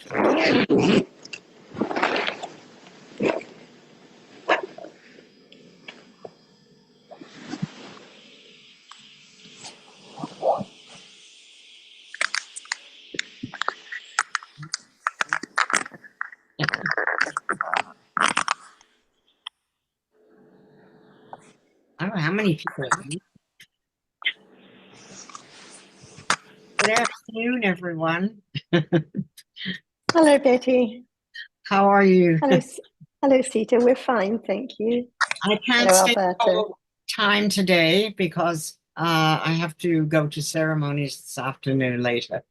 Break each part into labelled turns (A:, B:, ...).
A: I don't know how many people are here. Good afternoon, everyone.
B: Hello, Betty.
A: How are you?
B: Hello, Sita. We're fine, thank you.
A: I can't
B: Hello,
A: stay the
B: Alberto.
A: whole time today because I have to go to ceremonies this afternoon later.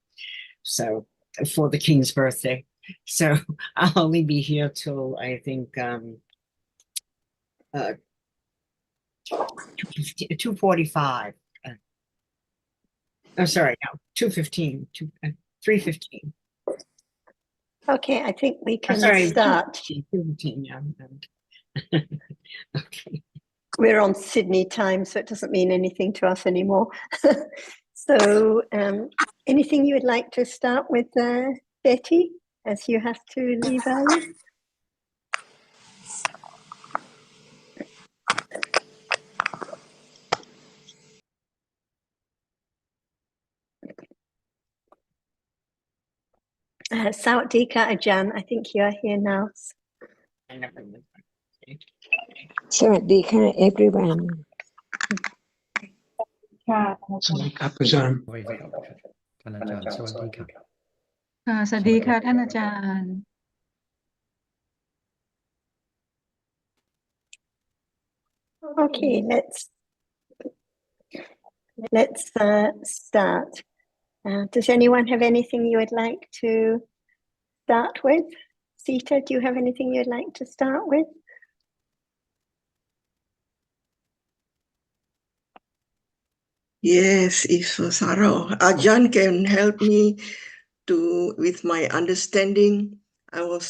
A: So for the King's birthday. So I'll only be here till I think 2:45. I'm sorry, no, 2:15, 3:15.
B: Okay, I think we can
A: Sorry,
B: start.
A: 2:15, yeah. Okay.
B: We're on Sydney time, so it doesn't mean anything to us anymore. So anything you would like to start with, Betty, as you have to leave early? Sawadika Ajahn, I think you are here now.
C: Sawadika, everyone.
D: สวัสดีครับอาจารย์
E: ท่านอาจารย์สวัสดีครับ
F: สวัสดีค่ะท่านอาจารย์
B: Okay, let's start. Does anyone have anything you would like to start with? Sita, do you have anything you'd like to start with?
G: Yes, if Sarah Ajahn can help me with my understanding. I was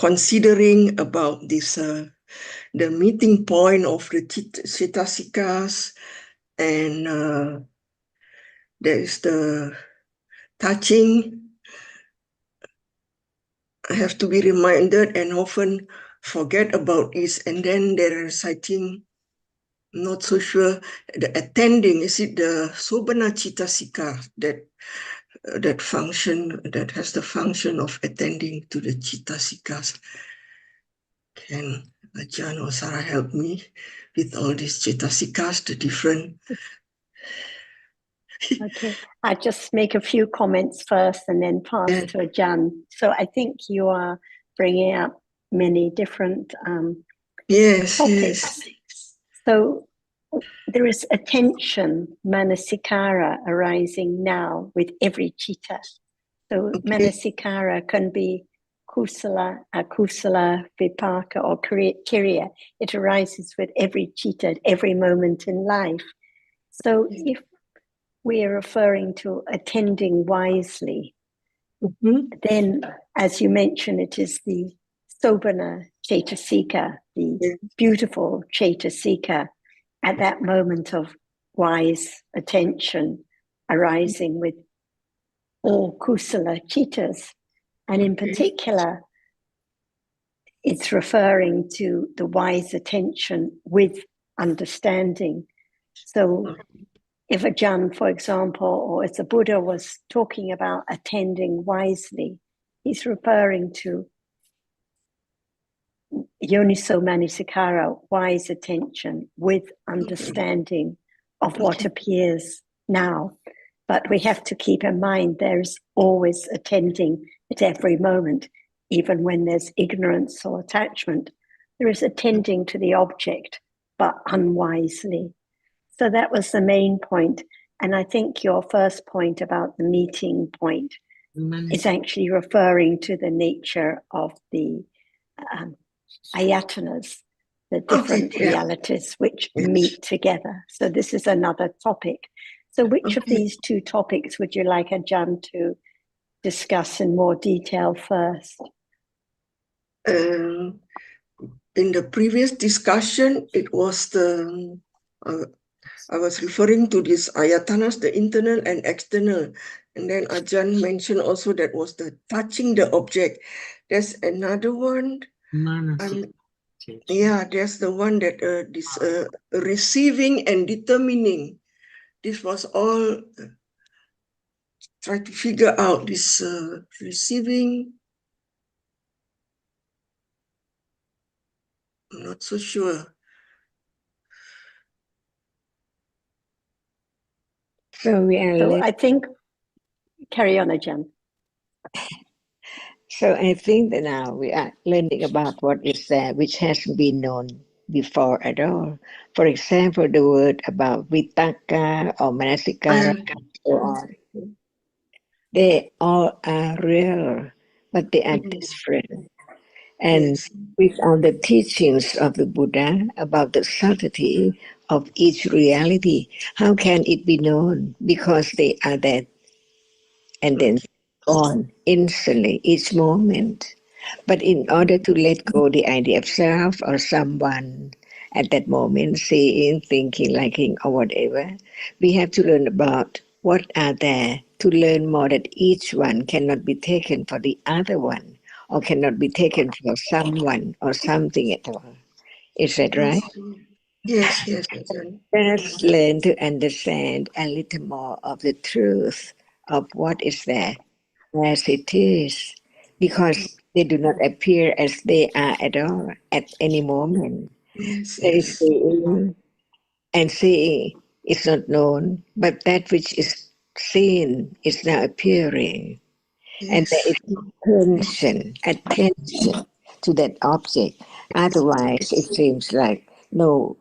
G: considering about this the meeting point of the Cetasikas, and there is the touching. I have to be reminded and often forget about this, and then there is, I think, not so sure, the attending, is it the Sobana Citasika that function, that has the function of attending to the Citasikas? Can Ajahn or Sarah help me with all these Citasikas, the different?
B: Okay, I'll just make a few comments first and then pass to Ajahn. So I think you are bringing up many different
G: yes,
B: topics.
G: Yes.
B: So there is attention, manasikara, arising now with every citta. So manasikara can be kusala, akusala, vipaka, or kiriya. It arises with every citta at every moment in life. So if we are referring to attending wisely, then, as you mentioned, it is the Sobana Cetasika, the beautiful Cetasika, at that moment of wise attention arising with all kusala cittas. And in particular, it's referring to the wise attention with understanding. So if Ajahn, for example, or as the Buddha was talking about attending wisely, he's referring to yoniso manasikara, wise attention with understanding of what appears now. But we have to keep in mind there's always attending at every moment, even when there's ignorance or attachment. There is attending to the object, but unwisely. So that was the main point. And I think your first point about the meeting point is actually referring to the nature of the ayatanas, the different realities which meet together. So this is another topic. So which of these two topics would you like Ajahn to discuss in more detail first?
G: In the previous discussion, it was I was referring to these ayatanas, the internal and external, And then Ajahn mentioned also that was the touching the object. There's another one.
A: Manasik.
G: Yeah, there's the one that this receiving and determining. This was all try to figure out this receiving. I'm not so sure.
C: So we are
B: So I think, carry on, Ajahn.
C: So I think that now we are learning about what is there which hasn't been known before at all. For example, the word about vitaka or manasikara and so on. They all are real, but they are different. And
G: Yes.
C: with all the teachings of the Buddha about the subtlety of each reality, how can it be known? Because they are there and then gone instantly, each moment. But in order to let go the idea of self or someone at that moment, seeing, thinking, liking, or whatever, we have to learn about what are there to learn more that each one cannot be taken for the other one or cannot be taken for someone or something at all. Is that right?
G: Yes, yes, Ajahn.
C: Let us learn to understand a little more of the truth of what is there as it is, because they do not appear as they are at all at any moment.
G: Yes,
C: There is
G: yes.
C: seeing, and seeing is not known, but that which is seen is now appearing, and there
G: Yes.
C: is attention to that object. Otherwise, it seems like no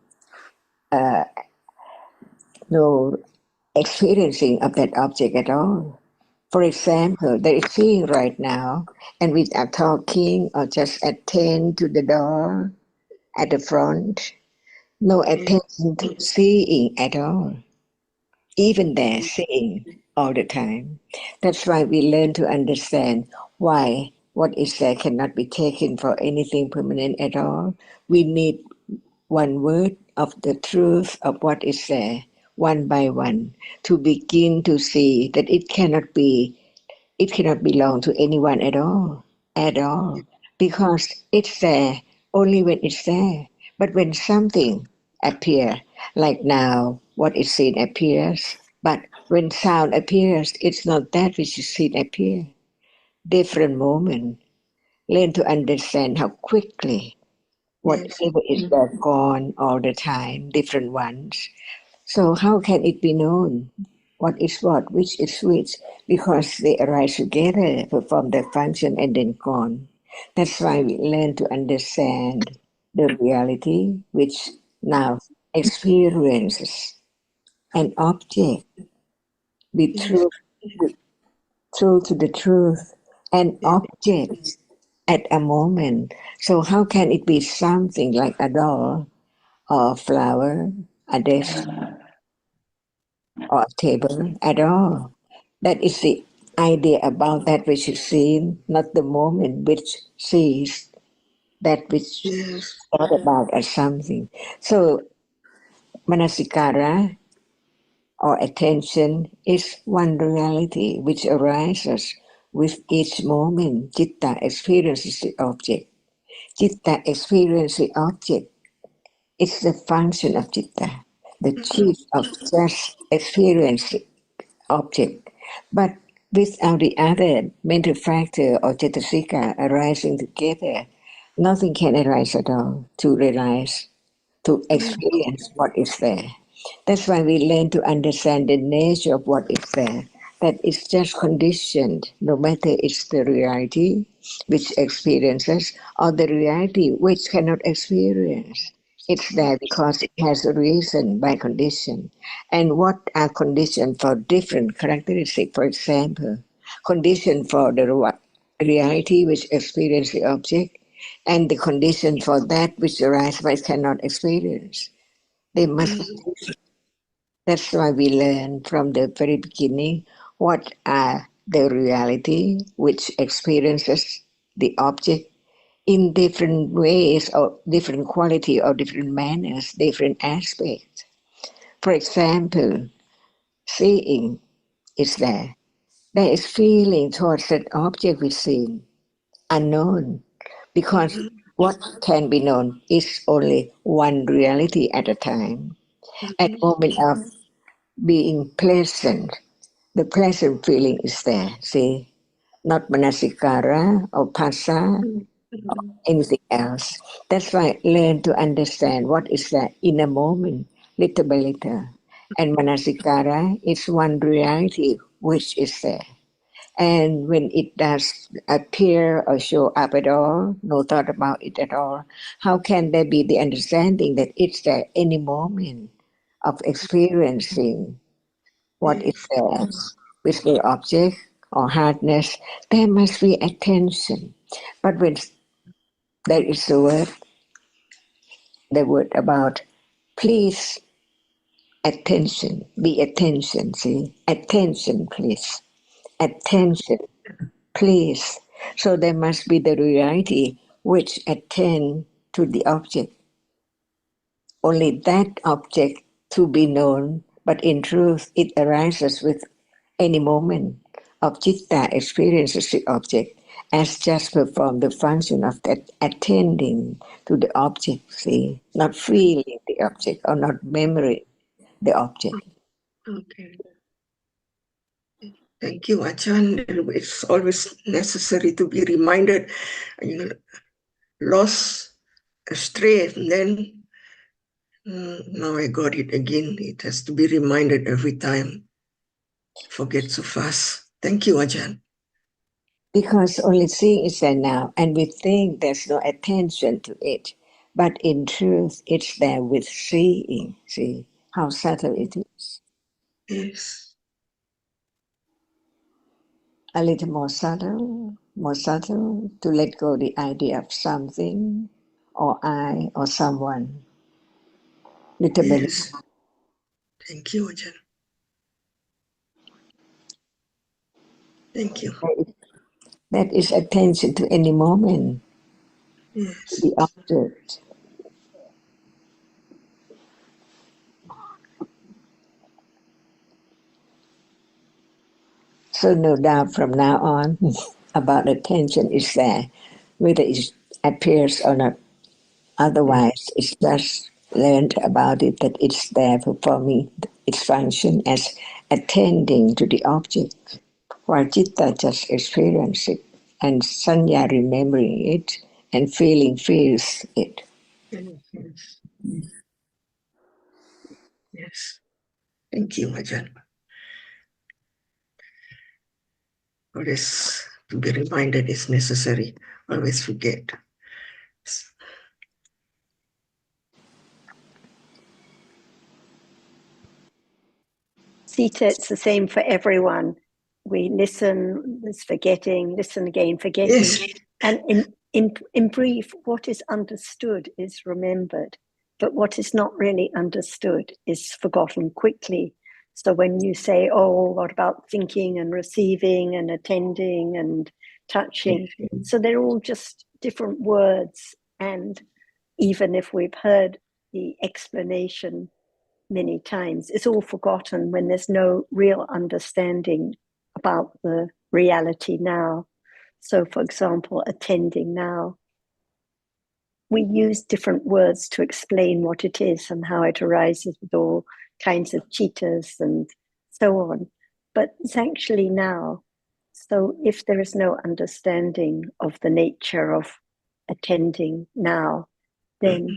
C: experiencing of that object at all. For example, there is seeing right now, and we are talking or just attend to the door at the front, no attention to seeing at all. Even there, seeing all the time. That's why we learn to understand why what is there cannot be taken for anything permanent at all. We need one word of the truth of what is there, one by one, to begin to see that it cannot belong to anyone at all, because it's there only when it's there. But when something appears, like now, what is seen appears, but when sound appears, it's not that which is seen appear. Different moment. Learn to understand how quickly
G: Yes.
C: whatever is there gone all the time, different ones. So how can it be known what is what, which is which? Because they arise together, perform their function, and then gone. That's why we learn to understand the reality which now experiences an object, be
G: Yes.
C: true to the truth, an object at a moment. So how can it be something like a doll or a flower, a desk, or a table at all? That is the idea about that which is seen, not the moment which sees that which
G: Yes.
C: thought about as something. So manasikara or attention is one reality which arises with each moment. Citta experiences the object. Citta experiences the object. It's the function of citta, the chief of just experience object. But without the other mental factor or cetasika arising together, nothing can arise at all to realize, to experience what is there. That's why we learn to understand the nature of what is there. That it's just conditioned, no matter it's the reality which experiences or the reality which cannot experience. It's there because it has a reason by condition. And what are conditioned for different characteristics? For example, condition for the reality which experience the object and the condition for that which arises but cannot experience. They must. That's why we learn from the very beginning what are the reality which experiences the object in different ways or different quality or different manners, different aspects. For example, seeing is there. there is feeling towards that object we see, unknown, because what can be known is only one reality at a time. At the moment of being pleasant, the pleasant feeling is there, see, not manasikara or pasa, anything else. That's why learn to understand what is that in a moment, little by little. And manasikara is one reality which is there. And when it does appear or show up at all, no thought about it at all, how can there be the understanding that it's there any moment of experiencing what is there, visible object or hardness? There must be attention. But when there is the word about please, attention, be attention, see, attention, please, attention, please. So there must be the reality which attend to the object. Only that object to be known, but in truth it arises with any moment of citta experiences the object as just perform the function of that attending to the object, see, not feeling the object or not memory the object.
G: Okay. Thank you, Ajahn. It's always necessary to be reminded, lost, astray, and then now I got it again. It has to be reminded every time. Forget so fast. Thank you, Ajahn.
C: Because only seeing is there now, and we think there's no attention to it. But in truth, it's there with seeing. See how subtle it is.
G: Yes.
C: A little more subtle to let go the idea of something, or I, or someone. Little bit.
G: Yes. Thank you, Ajahn. Thank you.
C: That is attention to any moment,
G: Yes.
C: the object. So no doubt from now on about attention is there, whether it appears or not. Otherwise, it's just learned about it that it's there performing its function as attending to the object, while citta just experience it, and sanya remembering it, and feeling feels it.
G: Yes. Yes. Thank you, Ajahn. Always to be reminded is necessary. Always forget.
B: Sita, it's the same for everyone. We listen, there's forgetting, listen again, forgetting.
G: Yes.
B: And in brief, what is understood is remembered, but what is not really understood is forgotten quickly. So when you say, oh, what about thinking and receiving and attending and touching? So they're all just different words. And even if we've heard the explanation many times, it's all forgotten when there's no real understanding about the reality now. So, for example, attending now, we use different words to explain what it is and how it arises with all kinds of chittas and so on. But it's actually now. So if there is no understanding of the nature of attending now, then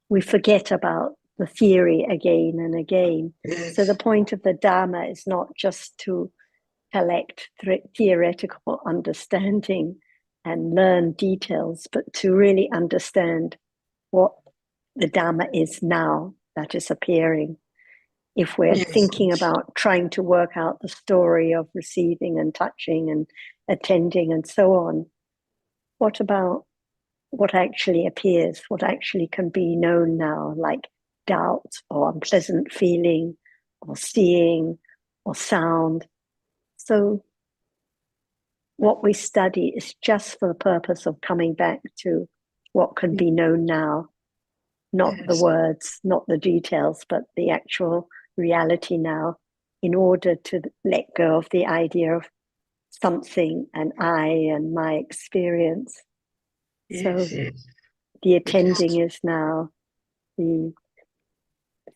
B: we forget about the theory again and again.
G: Yes.
B: So the point of the Dhamma is not just to collect theoretical understanding and learn details, but to really understand what the Dhamma is now that is appearing. If we're thinking about trying to work out the story of receiving and touching and attending and so on, what about what actually appears, what actually can be known now, like doubt or unpleasant feeling or seeing or sound? So what we study is just for the purpose of coming back to what can be known now, not the words, not the details, but the actual reality now. in order to let go of the idea of something and I and my experience.
G: Yes,
B: So
G: yes.
B: the attending is now, the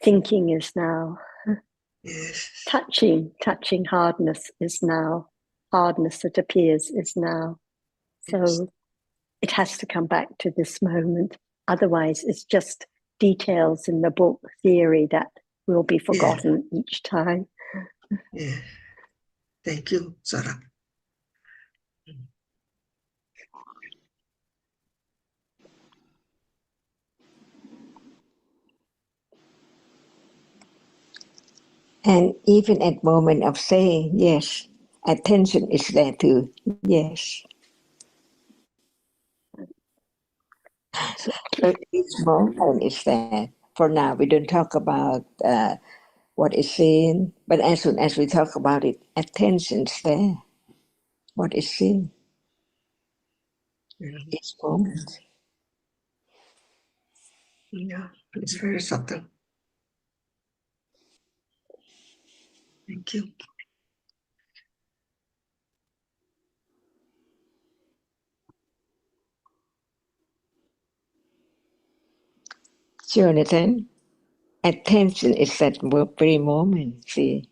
B: thinking is now,
G: Yes.
B: touching hardness is now, hardness that appears is now. So it has to come back to this moment. Otherwise, it's just details in the book theory that will be forgotten each time.
G: Yeah. Thank you, Sarah.
C: And even at moment of saying yes, attention is there too. Yes. So each moment is there. For now, we don't talk about what is seen, but as soon as we talk about it, attention's there. What is seen? Each moment.
G: Yeah, it's very subtle. Thank you.
C: Jonathan, attention is that very moment. See,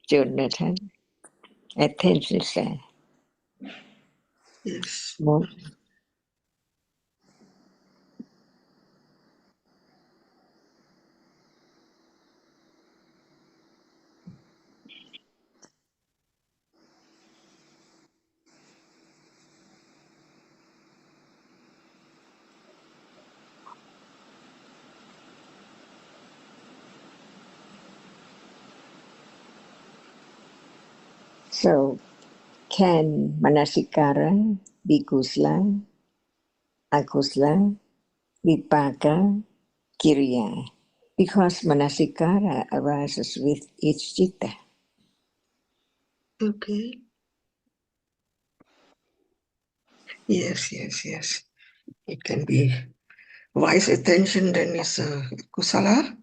C: Jonathan, attention is there.
G: Yes.
C: Moment. So, can manasikara be kusla, akusla, vipaka, kiriya? Because manasikara arises with each citta.
G: Okay. Yes, yes, yes. It can be wise attention, then is kusala.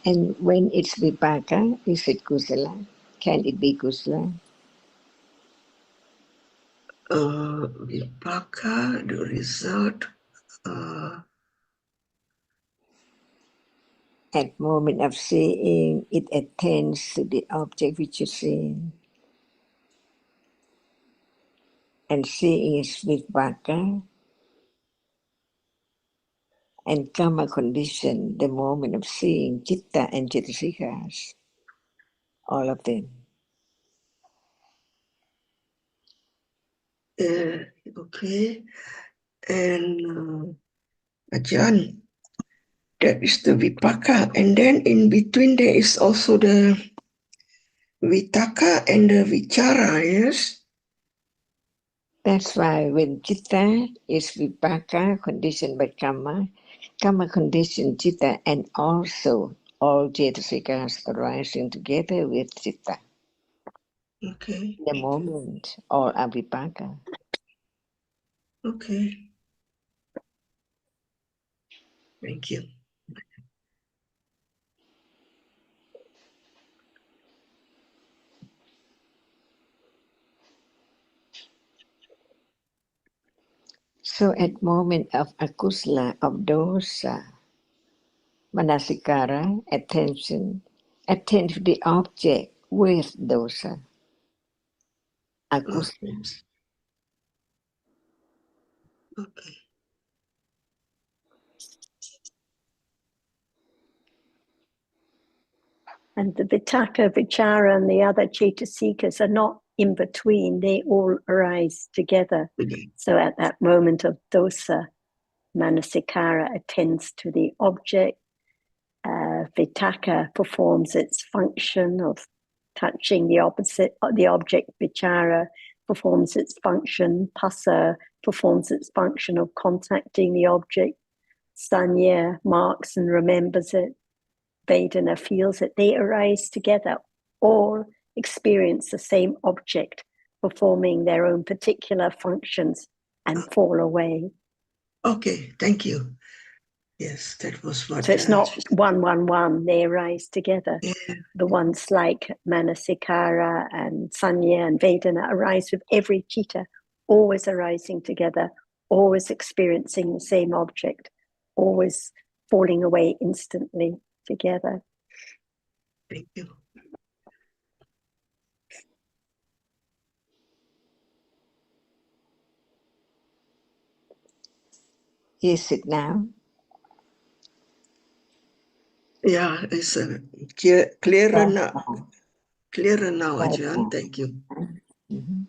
C: And when it's vipaka, is it kusala? Can it be kusala?
G: Vipaka, the result.
C: At moment of seeing, it attends to the object which is seen. And seeing is vipaka. And karma condition, the moment of seeing, citta and citasikas, all of them.
G: Okay. And Ajahn, that is the vipaka. And then in between there is also the vitaka and the vichara, yes?
C: That's why when citta is vipaka, conditioned by karma, karma conditioned citta, and also all citasikas arising together with citta.
G: Okay.
C: The moment, all are vipaka.
G: Okay. Thank you.
C: So at moment of akusla, of dosa, manasikara, attention, attend to the object with dosa, akusla.
G: Okay.
B: And the Vitaka, Vichara, and the other Chaitasikas are not in between, they all arise together. So at that moment of dosa, Manasikara attends to the object, Vitaka performs its function of touching the opposite, the object, Vichara performs its function, Passa performs its function of contacting the object, Sanya marks and remembers it, Vedana feels it. They arise together, all experience the same object, performing their own particular functions and fall away.
G: Okay, thank you. Yes, that was what.
B: So it's not 1, they arise together.
G: Yeah.
B: The ones like Manasikara and Sanya and Vedana arise with every chitta, always arising together, always experiencing the same object, always falling away instantly together.
G: Thank you.
C: Is it now?
G: Yeah, it's clearer now.
C: Oh,
G: Clearer now,
C: right
G: Ajahn.
C: now.
G: Thank you.
C: Mhm.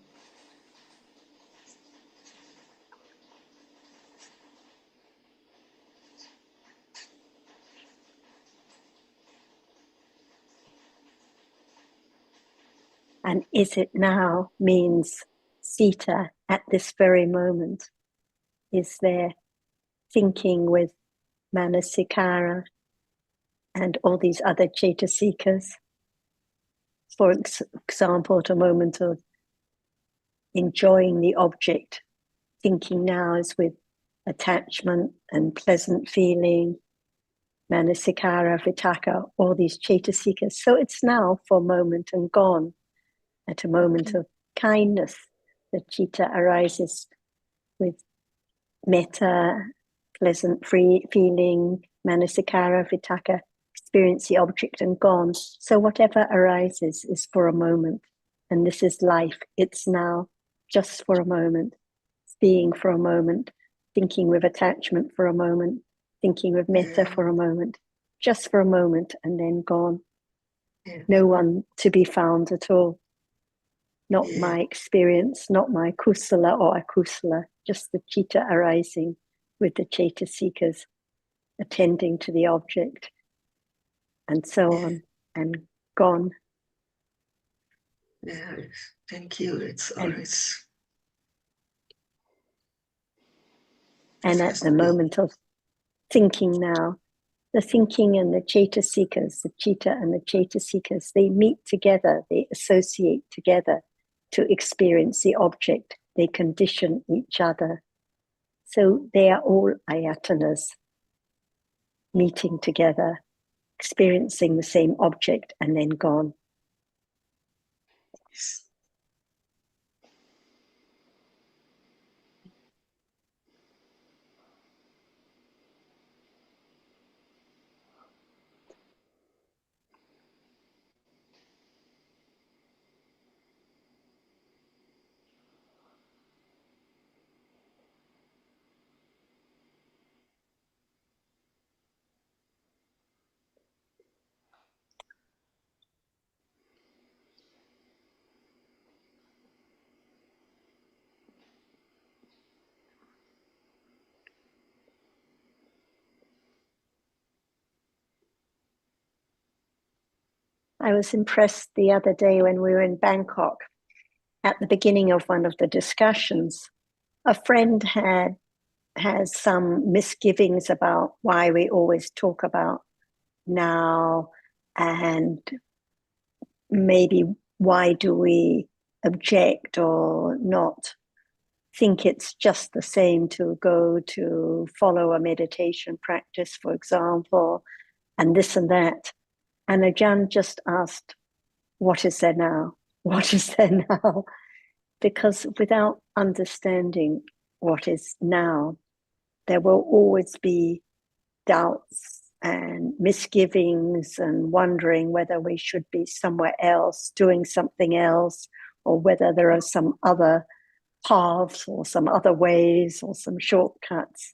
B: And is it now means Sita at this very moment is there thinking with Manasikara and all these other Chaitasikas. For example, at a moment of enjoying the object, thinking now is with attachment and pleasant feeling, Manasikara, Vitaka, all these Chaitasikas. So it's now for a moment and gone. At a moment of kindness, the chitta arises with metta, pleasant free feeling, Manasikara, Vitaka, experience the object and gone. So whatever arises is for a moment. And this is life. It's now, just for a moment, being for a moment, thinking with attachment for a moment, thinking with metta for a moment, just for a moment and then gone. No one to be found at all. Not my experience, not my kusala or akusala, just the chitta arising with the chaitasikas attending to the object and so on and gone.
G: Yeah, thank you. It's all right.
B: And at the moment of thinking now, the thinking and the chaitasikas, the chitta and the chaitasikas, they meet together, they associate together to experience the object. They condition each other. So they are all ayatanas meeting together, experiencing the same object and then gone. I was impressed the other day when we were in Bangkok. At the beginning of one of the discussions, a friend has some misgivings about why we always talk about now, and maybe why do we object or not think it's just the same to go to follow a meditation practice, for example, and this and that. And Ajahn just asked, what is there now? What is there now? Because without understanding what is now, there will always be doubts and misgivings and wondering whether we should be somewhere else, doing something else, or whether there are some other paths or some other ways or some shortcuts.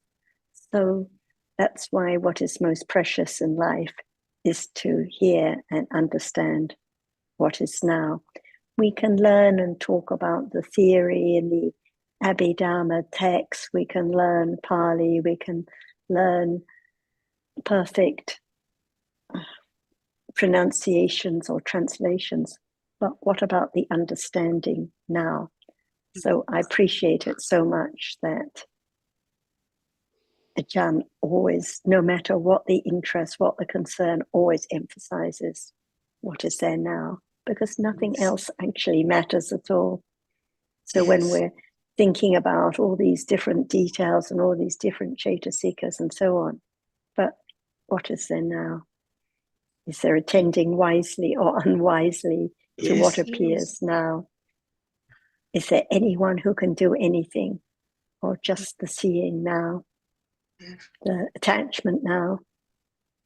B: So that's why what is most precious in life is to hear and understand what is now. We can learn and talk about the theory in the Abhidhamma text. We can learn Pali. We can learn perfect pronunciations or translations. But what about the understanding now? So I appreciate it so much that Ajahn always, no matter what the interest, what the concern, always emphasizes what is there now, because nothing else actually matters at all. So when we're thinking about all these different details and all these different Chaitasikas and so on. But what is there now? Is there attending wisely or unwisely to what appears now? Is there anyone who can do anything, or just the seeing now, the attachment now?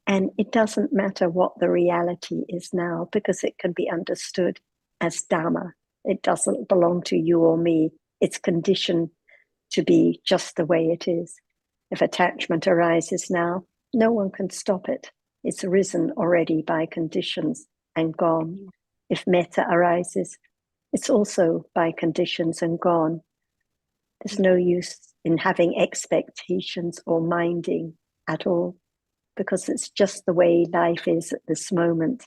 B: And it doesn't matter what the reality is now, because it can be understood as Dhamma. It doesn't belong to you or me. It's conditioned to be just the way it is. If attachment arises now, no one can stop it. It's arisen already by conditions and gone. If metta arises, it's also by conditions and gone. There's no use in having expectations or minding at all, because it's just the way life is at this moment.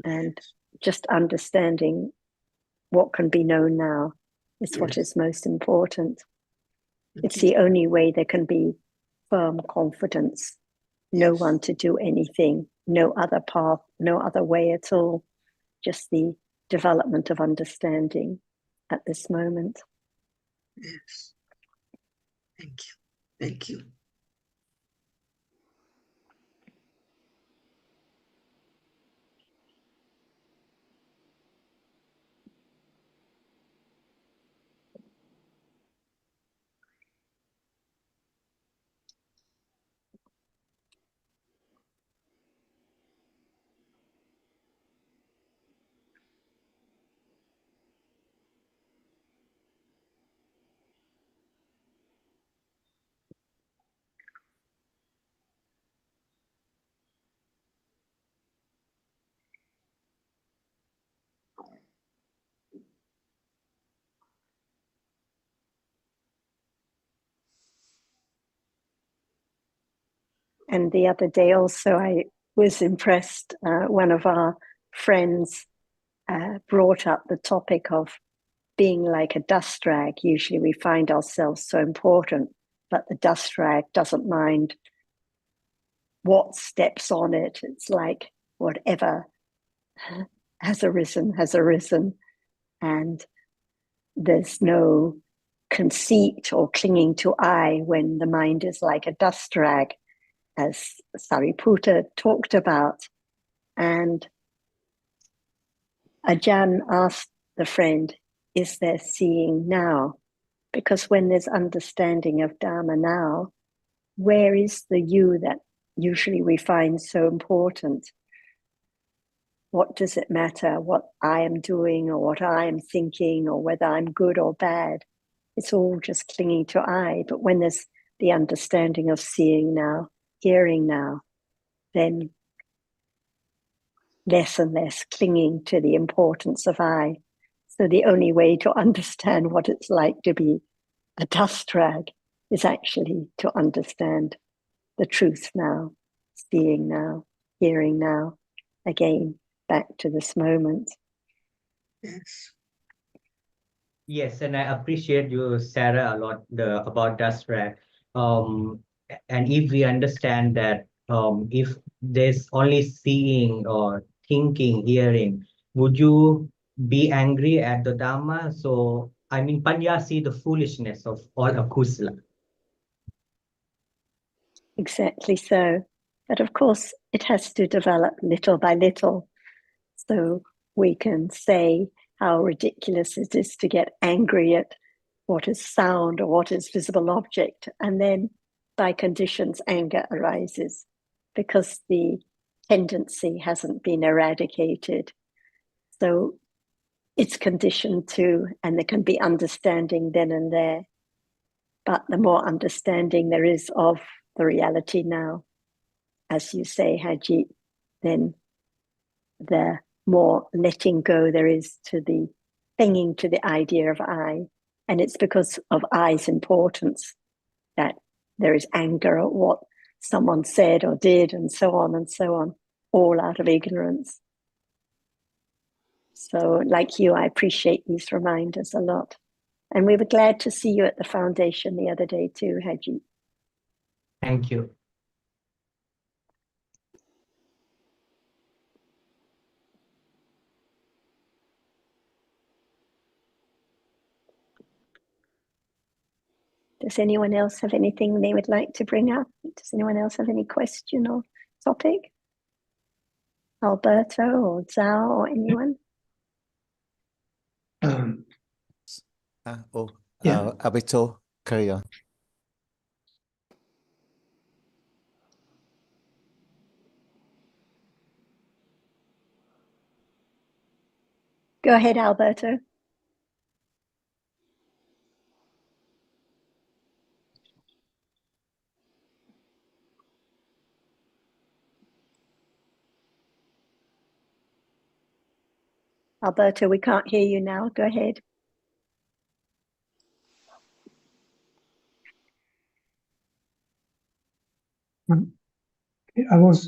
B: And just understanding what can be known now is what is most important. It's the only way there can be firm confidence. No one to do anything, no other path, no other way at all. Just the development of understanding at this moment.
G: Yes. Thank you. Thank you.
B: And the other day also, I was impressed. One of our friends brought up the topic of being like a dust rag. Usually we find ourselves so important, but the dust rag doesn't mind what steps on it. It's like whatever has arisen. And there's no conceit or clinging to I when the mind is like a dust rag, as Sariputta talked about. And Ajahn asked the friend, is there seeing now? Because when there's understanding of Dhamma now, where is the you that usually we find so important? What does it matter what I am doing or what I am thinking or whether I'm good or bad? It's all just clinging to I. But when there's the understanding of seeing now, hearing now, then less and less clinging to the importance of I. So the only way to understand what it's like to be a dust rag is actually to understand the truth now, seeing now, hearing now, again, back to this moment.
G: Yes.
E: Yes, and I appreciate you, Sarah, a lot about dust rag. And if we understand that if there's only seeing or thinking, hearing, would you be angry at the Dhamma? So, I mean, Panya see the foolishness of all akusala.
B: Exactly so. But of course, it has to develop little by little. So we can say how ridiculous it is to get angry at what is sound or what is visible object. And then by conditions, anger arises because the tendency hasn't been eradicated. So it's conditioned to, and there can be understanding then and there. But the more understanding there is of the reality now, as you say, Haji, then the more letting go there is to the clinging to the idea of I. And it's because of I's importance that there is anger at what someone said or did, and so on, all out of ignorance. So, like you, I appreciate these reminders a lot. And we were glad to see you at the foundation the other day too, Haji.
E: Thank you.
B: Does anyone else have anything they would like to bring up? Does anyone else have any question or topic? Alberto or Zhao or anyone?
D: Yeah.
H: Alberto, carry on.
B: Go ahead, Alberto. Alberto, we can't hear you now. Go ahead.
D: I was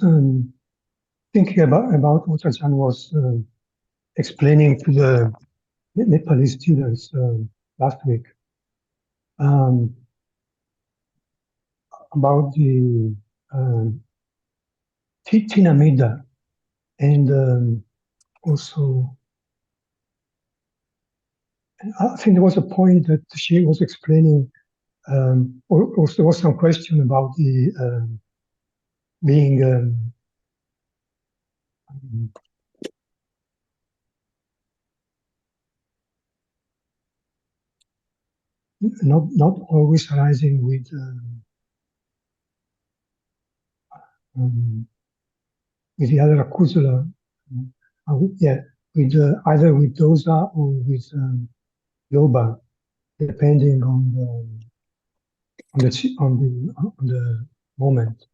D: thinking about what Ajahn was explaining to the Nepalese students last week about the Tinamida, and also I think there was a point that she was explaining, or there was some question about the being not always arising with the other akusala, yeah, with either with dosa or with yoba, depending on the moment.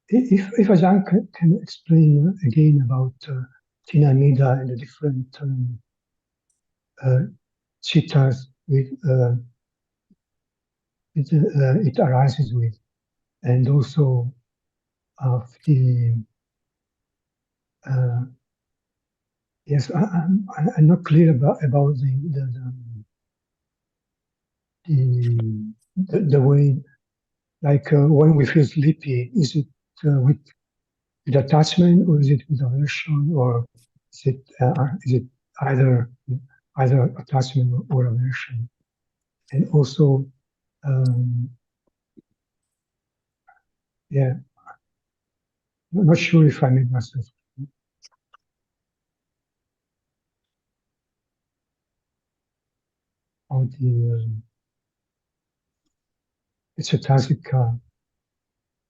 D: If Ajahn can explain again about Tinamida and the different chittas with it arises with, and also of the yes, I'm not clear about the way, like when we feel sleepy, is it with attachment, or is it with aversion, or is it either attachment or aversion? And also, yeah, I'm not sure if I made myself on the it's a tasika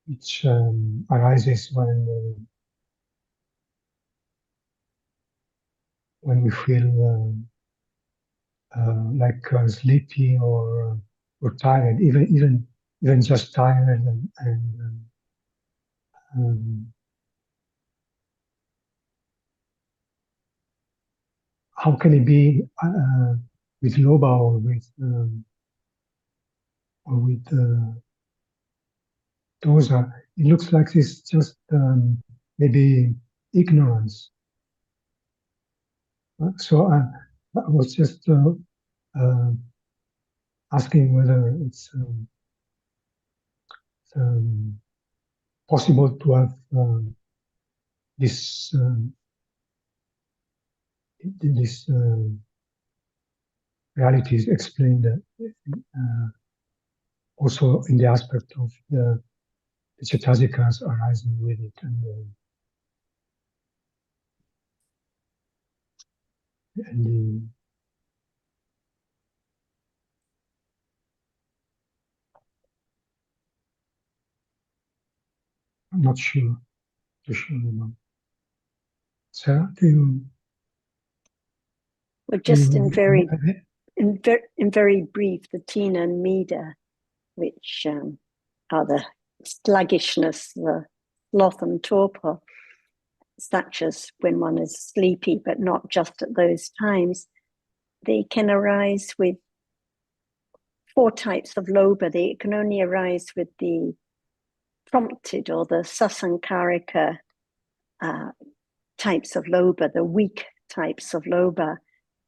D: which arises when we feel like sleepy or tired, even just tired, and how can it be with loba or with dosa? It looks like it's just maybe ignorance. So I was just asking whether it's possible to have this realities explained also in the aspect of the Chaitasikas arising with it, and I'm not sure, too sure about. Sarah, do you?
B: Well, just
D: do
B: in
D: you-
B: very brief, the Tina and Mida, which are the sluggishness, the sloth and torpor, such as when one is sleepy, but not just at those times. They can arise with 4 types of lobha. They can only arise with the prompted or the sasankarika types of lobha, the weak types of lobha,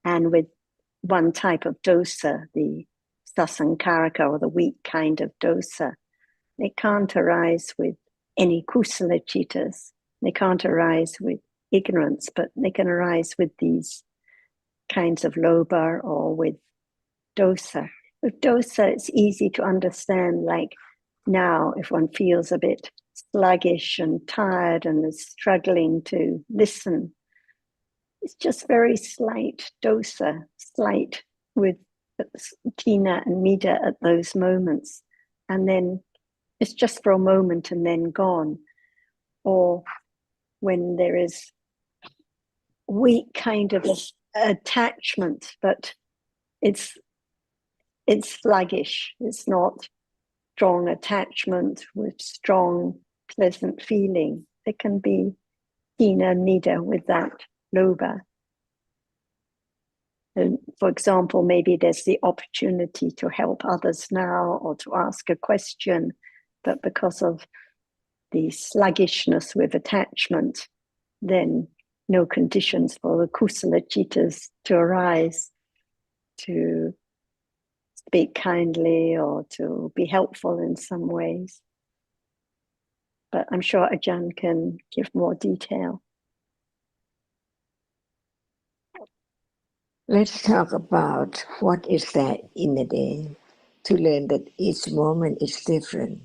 B: and with one type of dosa, the sasankarika or the weak kind of dosa. They can't arise with any kusala chittas. They can't arise with ignorance, but they can arise with these kinds of lobha or with dosa. With dosa, it's easy to understand, like now, if one feels a bit sluggish and tired and is struggling to listen, it's just very slight dosa, slight with tina and mida at those moments. And then it's just for a moment and then gone. Or when there is weak kind of attachment, but it's sluggish. It's not strong attachment with strong, pleasant feeling. There can be tina and mida with that lobha. And for example, maybe there's the opportunity to help others now or to ask a question, but because of the sluggishness with attachment, then no conditions for the kusala chittas to arise, to speak kindly or to be helpful in some ways. But I'm sure Ajahn can give more detail.
C: Let's talk about what is there in the day to learn that each moment is different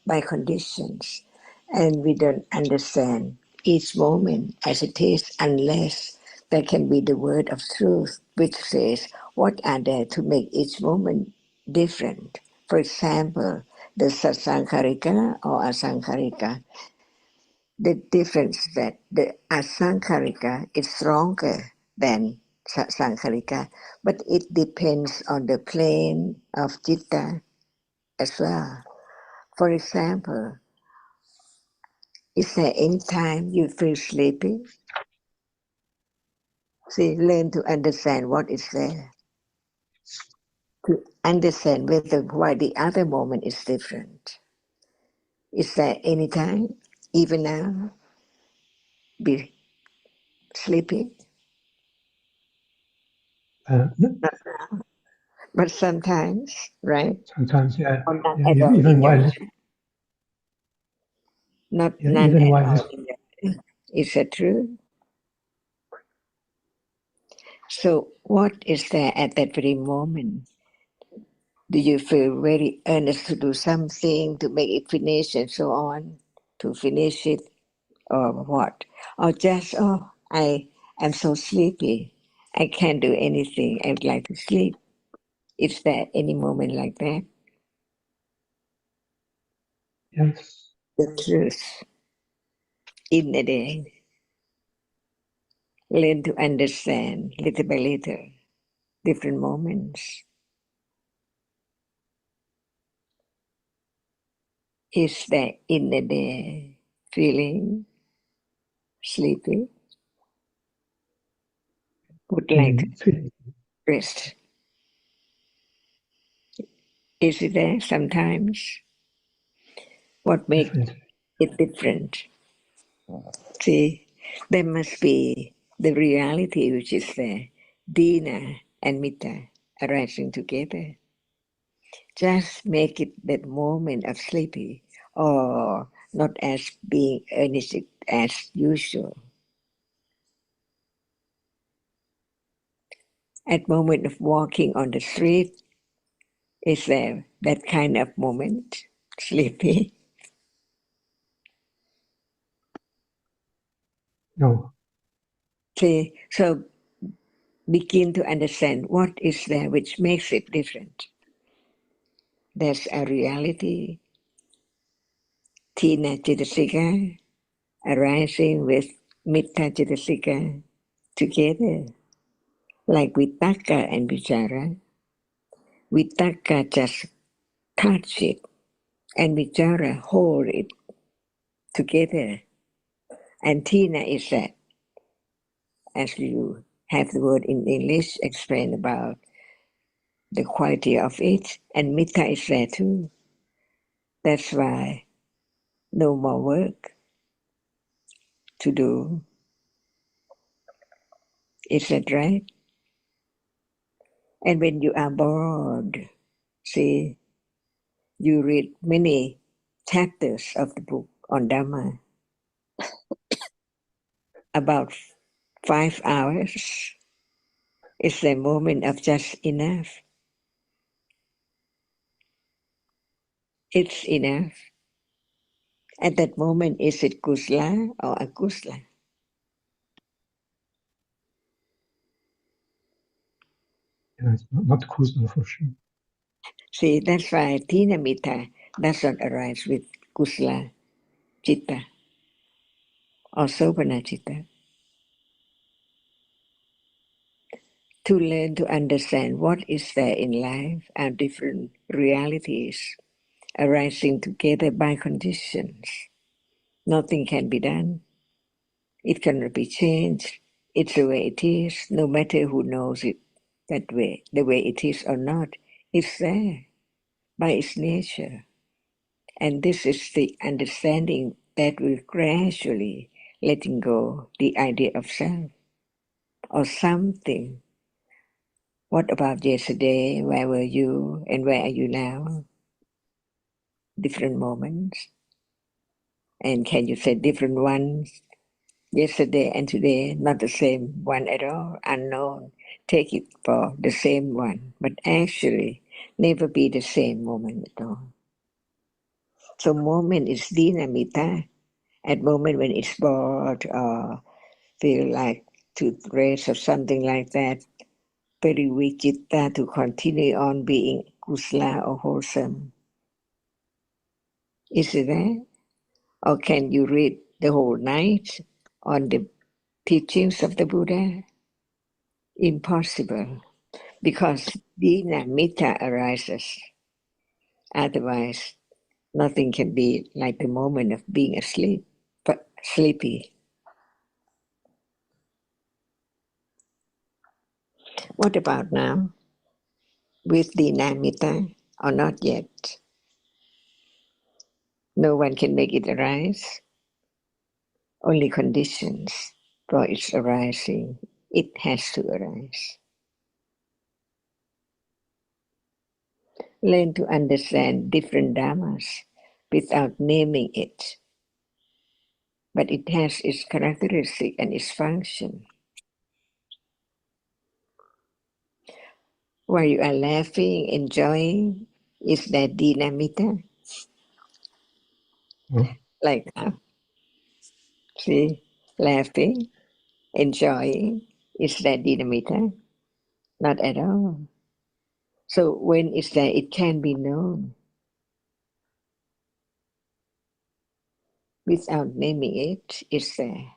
C: by conditions, and we don't understand each moment as it is unless there can be the word of truth which says what are there to make each moment different. For example, the sasankarika or asankarika. The difference that the asankarika is stronger than sasankarika, but it depends on the plane of citta as well. For example, is there any time you feel sleepy? See, learn to understand what is there. To understand whether why the other moment is different. Is there any time, even now, be sleepy?
D: No,
C: Not now, but sometimes, right?
D: sometimes, yeah,
C: Or not
D: yeah,
C: at all
D: even
C: in your
D: while,
C: life. Not
D: yeah,
C: none
D: even
C: at
D: while
C: all in your life. Is that true? So what is there at that very moment? Do you feel very earnest to do something, to make it finish and so on, to finish it, or what? Or just, oh, I am so sleepy, I can't do anything, I'd like to sleep. Is there any moment like that?
D: yes,
C: The truth in the day. Learn to understand little by little different moments. Is there in the day feeling sleepy? Would like to
D: feeling
C: rest. Is it there sometimes? What makes
D: definitely.
C: it different? See, there must be the reality which is there, Dina and Mita arising together. Just make it that moment of sleepy or not as being earnest as usual. At moment of walking on the street, is there that kind of moment, sleepy?
D: No,
C: See, so begin to understand what is there which makes it different. There's a reality, Tina Chitasika, arising with Metta Chitasika together, like Vitaka and Vichara. Vitaka just touch it, and Vichara hold it together. And Tina is that, as you have the word in English, explain about the quality of it, and Metta is there too. That's why no more work to do. Is that right? And when you are bored, see, you read many chapters of the book on Dhamma, about 5 hours is the moment of just enough. It's enough. At that moment, is it kusla or akusla?
D: Yeah, it's not kusala for sure.
C: See, that's why Tinamita does not arise with kusla chitta or sobhana chitta. To learn to understand what is there in life and different realities arising together by conditions. Nothing can be done. It cannot be changed. It's the way it is, no matter who knows it that way, the way it is or not. It's there by its nature. And this is the understanding that will gradually letting go the idea of self or something. What about yesterday? Where were you and where are you now? Different moments. And can you say different ones? Yesterday and today, not the same one at all, unknown. Take it for the same one, but actually never be the same moment at all. So moment is dinamita. At moment when it's bored or feel like to rest or something like that, very weak citta to continue on being kusla or wholesome. Is it there? Or can you read the whole night on the teachings of the Buddha? Impossible, because dinamita arises. Otherwise, nothing can be like the moment of being asleep, but sleepy. What about now? With dinamita or not yet? No one can make it arise. Only conditions for its arising. It has to arise. Learn to understand different dhammas without naming it. But it has its characteristic and its function. While you are laughing, enjoying, is that dinamita?
D: No?
C: Like that. See, laughing, enjoying, is that dinamita? Not at all. So when it's there, it can be known without naming it. It's there.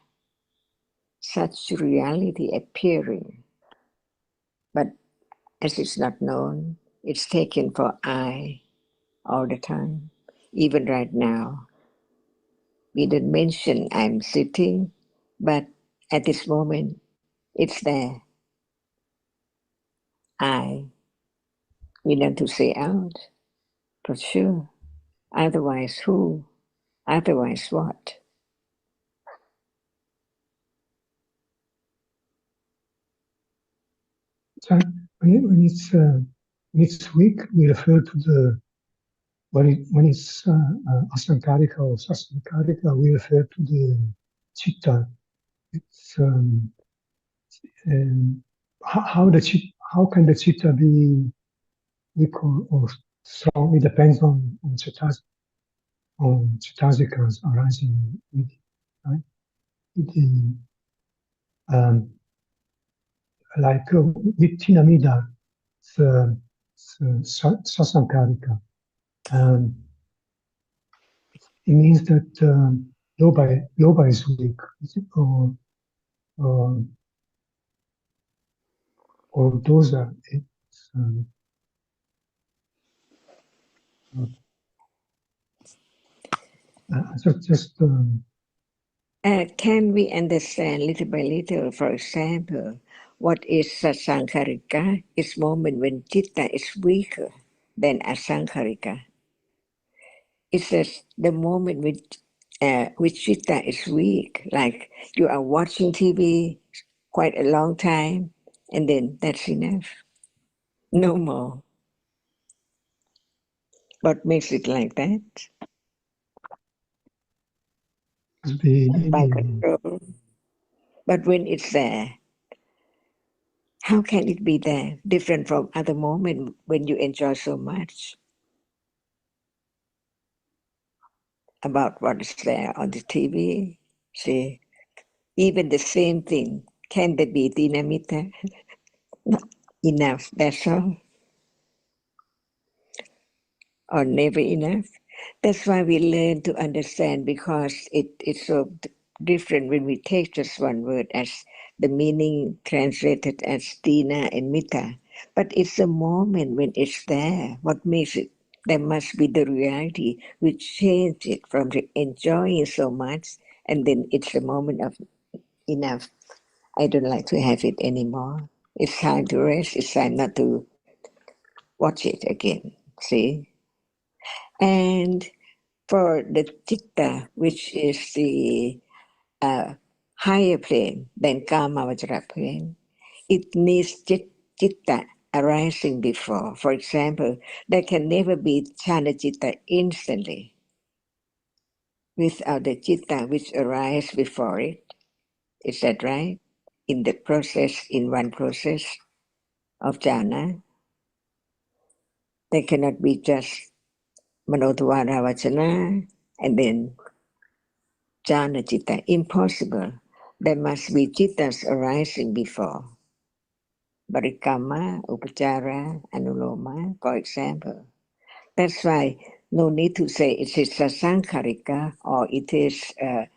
C: Such reality appearing, but as it's not known, it's taken for I all the time. Even right now, we didn't mention I'm sitting, but at this moment, it's there. I. We need to say out, for sure. Otherwise, who? Otherwise, what?
D: So when it's weak, we refer to the when it's asankarika or sasankarika, we refer to the chitta. It's how can the chitta be weak or strong? It depends on chittasikas arising with it, right? The, um, like with Tinamida, sasankarika. It means that loba is weak, or, or dosa. It's, just
C: Can we understand little by little, for example, what is sasankarika? It's moment when chitta is weaker than asankarika. It's just the moment which chitta is weak, like you are watching TV quite a long time, and then that's enough. No more. What makes it like that? By control. But when it's there, how can it be there? Different from other moment when you enjoy so much. about what is there on the TV. See, even the same thing, can there be dinamita? Not enough, that's all, or never enough. That's why we learn to understand, because it's so different when we take just one word as the meaning translated as Dina and Mita. But it's the moment when it's there. What makes it? There must be the reality which changes it from the enjoying so much, and then it's the moment of enough. I don't like to have it anymore. It's time to rest. It's time not to watch it again. See? And for the citta, which is the higher plane than kama vajra plane, it needs citta arising before. For example, there can never be jhana citta instantly without the citta which arises before it. Is that right? In the process, in one process of jhana, there cannot be just manodvara vachana and then jhana citta. Impossible. There must be cittas arising before. Barikama, upachara, anuloma, for example. That's why no need to say it is sasankarika or it is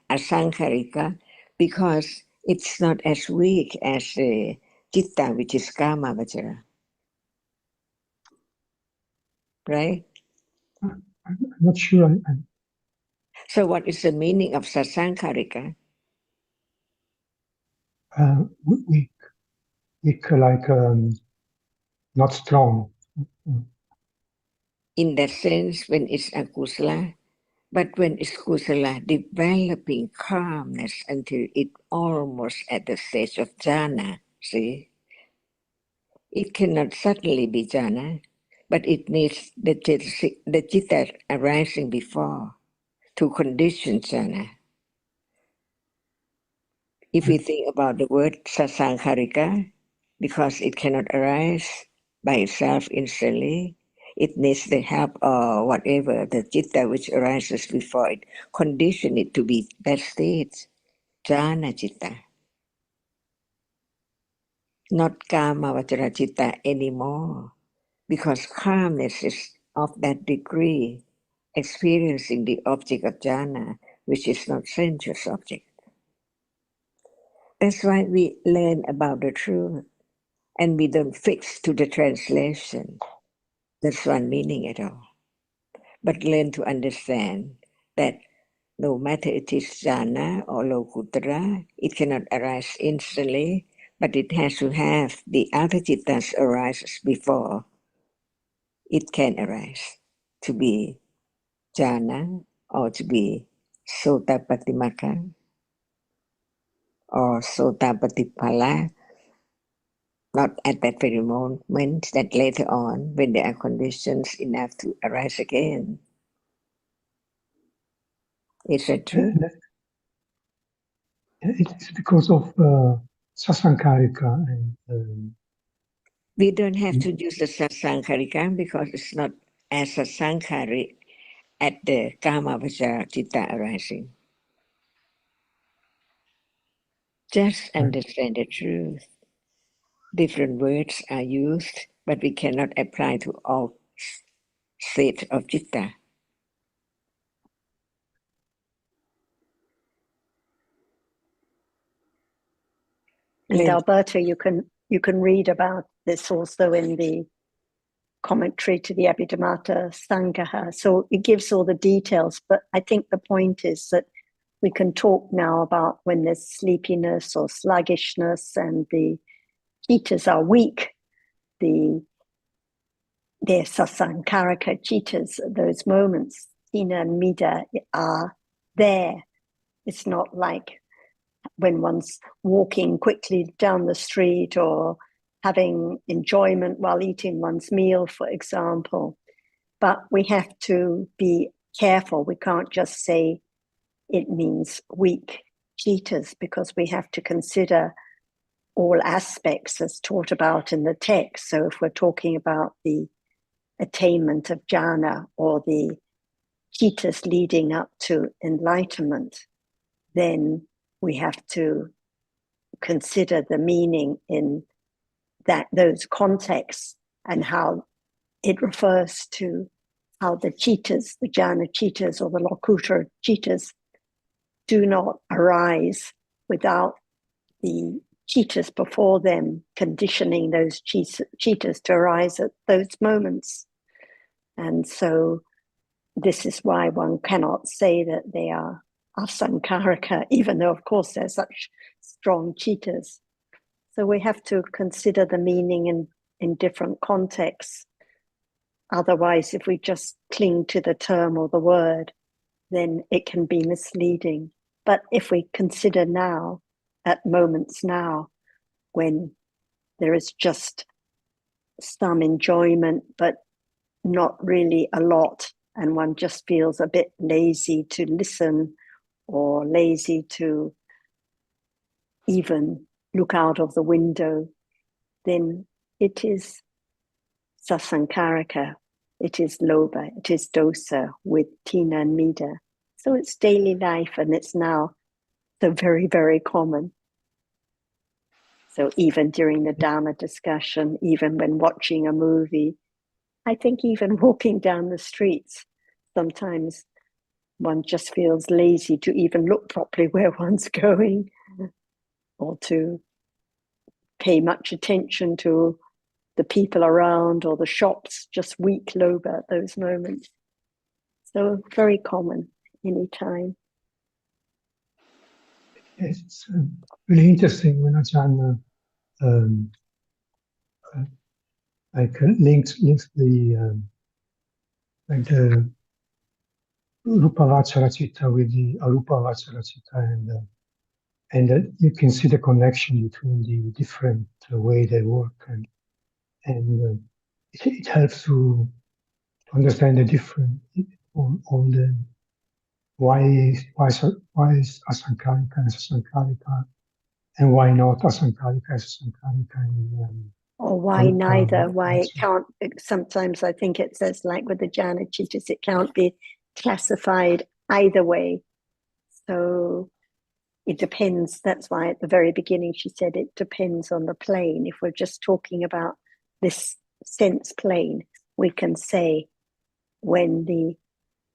C: asankarika, because it's not as weak as the citta, which is kama vajra. Right?
D: I'm not sure.
C: So what is the meaning of sasankarika?
D: Weak, like not strong.
C: In that sense, when it's akusala, but when it's kusala, developing calmness until it almost at the stage of jhana, see? It cannot suddenly be jhana, but it needs the citta arising before to condition jhana. If we think about the word sasankarika, because it cannot arise by itself instantly, it needs the help or whatever, the citta which arises before it, condition it to be that state, jhana citta. Not kama vajra citta anymore, because calmness is of that degree, experiencing the object of jhana, which is not sensuous object. That's why we learn about the truth, and we don't fix to the translation. That's one meaning at all. But learn to understand that no matter it is jhana or lokuttara, it cannot arise instantly, but it has to have the other cittas arises before it can arise to be jhana or to be sotapatimaka or sotapatipala, not at that very moment, that later on, when there are conditions enough to arise again. Is that true?
D: It's because of sasankarika and
C: We don't have to use the sasankarika because it's not as sasankari at the kama vajra citta arising. Just understand the truth. Different words are used, but we cannot apply to all states of citta.
B: And
C: Learn.
B: Alberto, you can read about this also in the commentary to the Abhidhamma Sangaha. So it gives all the details, but I think the point is that we can talk now about when there's sleepiness or sluggishness and the citas are weak, their sasankarika citas, those moments, Tina and Mida are there. It's not like when one's walking quickly down the street or having enjoyment while eating one's meal, for example. But we have to be careful. We can't just say it means weak citas, because we have to consider all aspects as taught about in the text. So if we're talking about the attainment of jhana or the citas leading up to enlightenment, then we have to consider the meaning in those contexts and how it refers to how the citas, the jhana citas or the lokuttara citas, do not arise without the citas before them conditioning those citas to arise at those moments. And so this is why one cannot say that they are asankarika, even though, of course, they're such strong citas. So we have to consider the meaning in different contexts. Otherwise, if we just cling to the term or the word, then it can be misleading. But if we consider now, at moments now, when there is just some enjoyment, but not really a lot, and one just feels a bit lazy to listen or lazy to even look out of the window, then it is sasankarika, it is lobha, it is dosa with tina and mida. So it's daily life, and it's now so very, very common. So even during the Dhamma discussion, even when watching a movie, I think even walking down the streets, sometimes one just feels lazy to even look properly where one's going or to pay much attention to the people around or the shops, just weak lobha at those moments. So very common anytime.
D: Yes, it's really interesting when Ajahn links the like the Rupa Vachara Citta with the Arupa Vachara Citta, and you can see the connection between the different way they work, and it helps to understand the different all the why is asankarika and sasankarika, and why not asankarika and sasankarika.
B: Or why neither, why it can't, sometimes I think it says like with the jhana chittas, it can't be classified either way. So it depends. That's why at the very beginning she said it depends on the plane. If we're just talking about this sense plane, we can say when the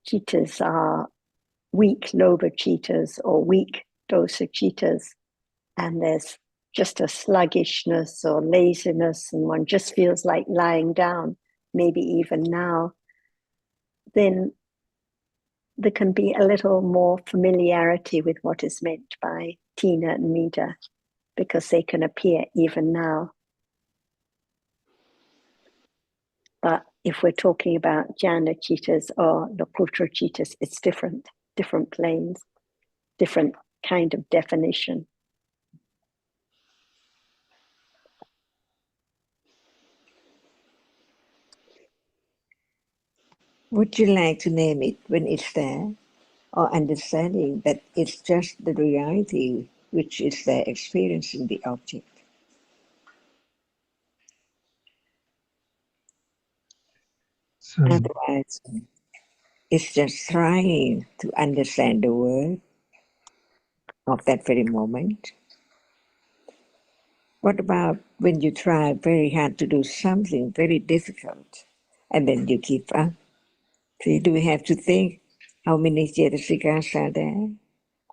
B: chittas are weak lobha chittas or weak dosa chittas, and there's just a sluggishness or laziness, and one just feels like lying down, maybe even now, then there can be a little more familiarity with what is meant by tina and mida, because they can appear even now. But if we're talking about jhana chittas or lokuttara chittas, it's different planes, different kind of definition.
C: Would you like to name it when it's there, or understanding that it's just the reality which is there experiencing the object?
D: So,
C: Otherwise, it's just trying to understand the word of that very moment. What about when you try very hard to do something very difficult and then you give up? So do we have to think how many cetasikas are there?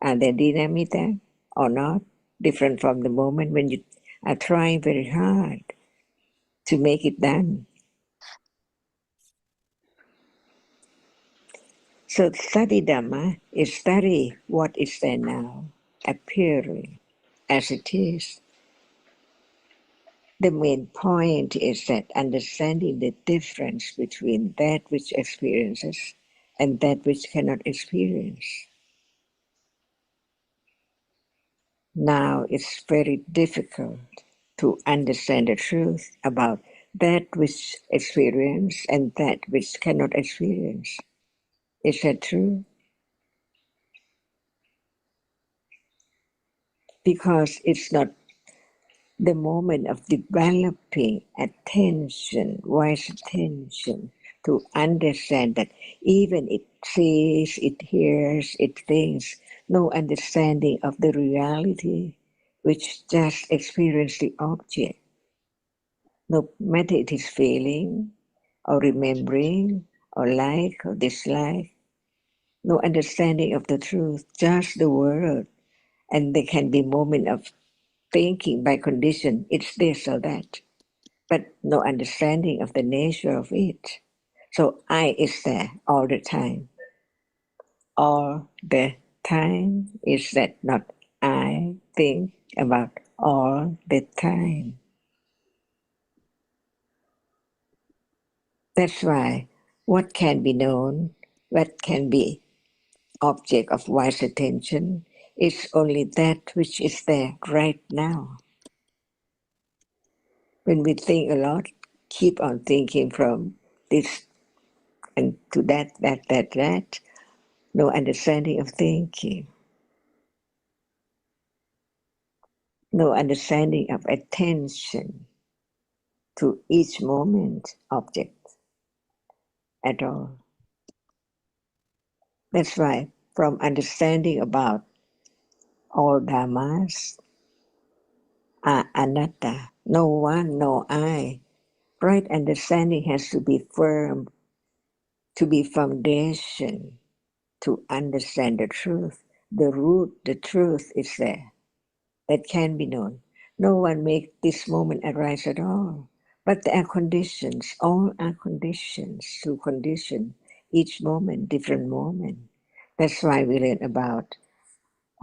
C: Are they dinamita or not? Different from the moment when you are trying very hard to make it done. So study Dhamma is study what is there now, appearing as it is. The main point is that understanding the difference between that which experiences and that which cannot experience. Now it's very difficult to understand the truth about that which experience and that which cannot experience. Is that true? Because it's not the moment of developing attention, wise attention, to understand that even it sees, it hears, it thinks, no understanding of the reality, which just experience the object, no matter it is feeling, or remembering, or like, or dislike, no understanding of the truth, just the word. And there can be moment of thinking by condition, it's this or that, but no understanding of the nature of it. So I is there all the time. All the time is that not I think about all the time. That's why what can be known, what can be object of wise attention is only that which is there right now. When we think a lot, keep on thinking from this and to that, no understanding of thinking, no understanding of attention to each moment object at all. That's why from understanding about all dhammas are anatta, no one, no I. Right understanding has to be firm, to be foundation, to understand the truth. The root, the truth is there. That can be known. No one makes this moment arise at all. But there are conditions, all are conditions to condition each moment, different moment. That's why we learn about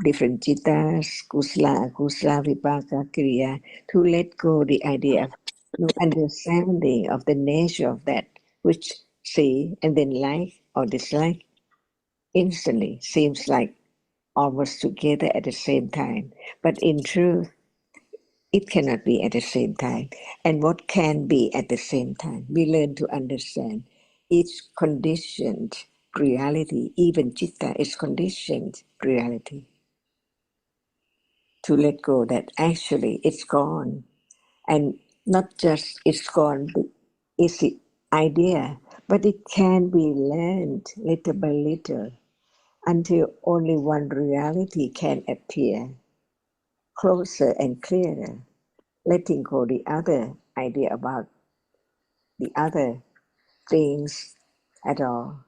C: different citas, kusala, akusala, vipaka, kriya, to let go the idea of no understanding of the nature of that which see and then like or dislike instantly seems like almost together at the same time. But in truth, it cannot be at the same time. And what can be at the same time? We learn to understand each conditioned reality, even citta is conditioned reality. To let go that actually it's gone. And not just it's gone, it's the idea, but it can be learned little by little until only one reality can appear closer and clearer, letting go the other idea about the other things at all,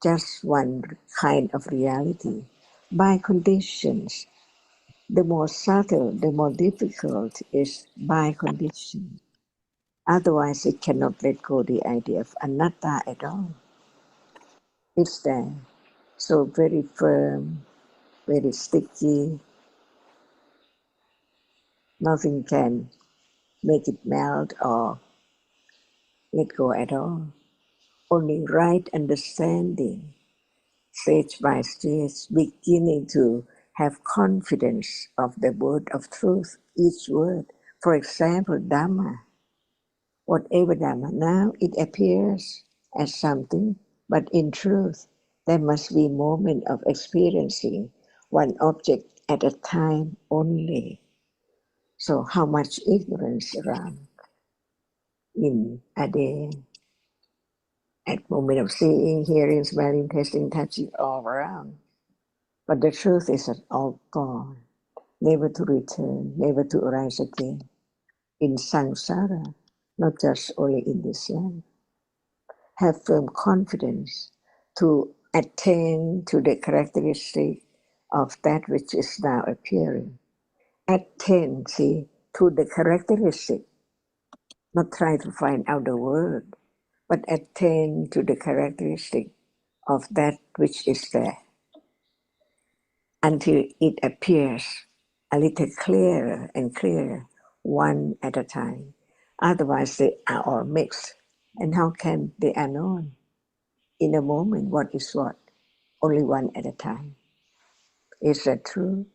C: just one kind of reality. By conditions, the more subtle, the more difficult is by condition. Otherwise, it cannot let go the idea of anatta at all. It's there, so very firm, very sticky. Nothing can make it melt or let go at all. Only right understanding, stage by stage, beginning to have confidence of the word of truth, each word. For example, Dhamma, whatever Dhamma, now it appears as something, but in truth, there must be moment of experiencing one object at a time only. So how much ignorance around in a day, at moment of seeing, hearing, smelling, tasting, touching, all around. But the truth is that all gone, never to return, never to arise again. In samsara, not just only in this life. Have firm confidence to attain to the characteristic of that which is now appearing. Attain, see, to the characteristic, not try to find out the word, but attain to the characteristic of that which is there until it appears a little clearer and clearer, one at a time. Otherwise, they are all mixed. And how can they are known? In a moment, what is what? Only one at a time. Is that true?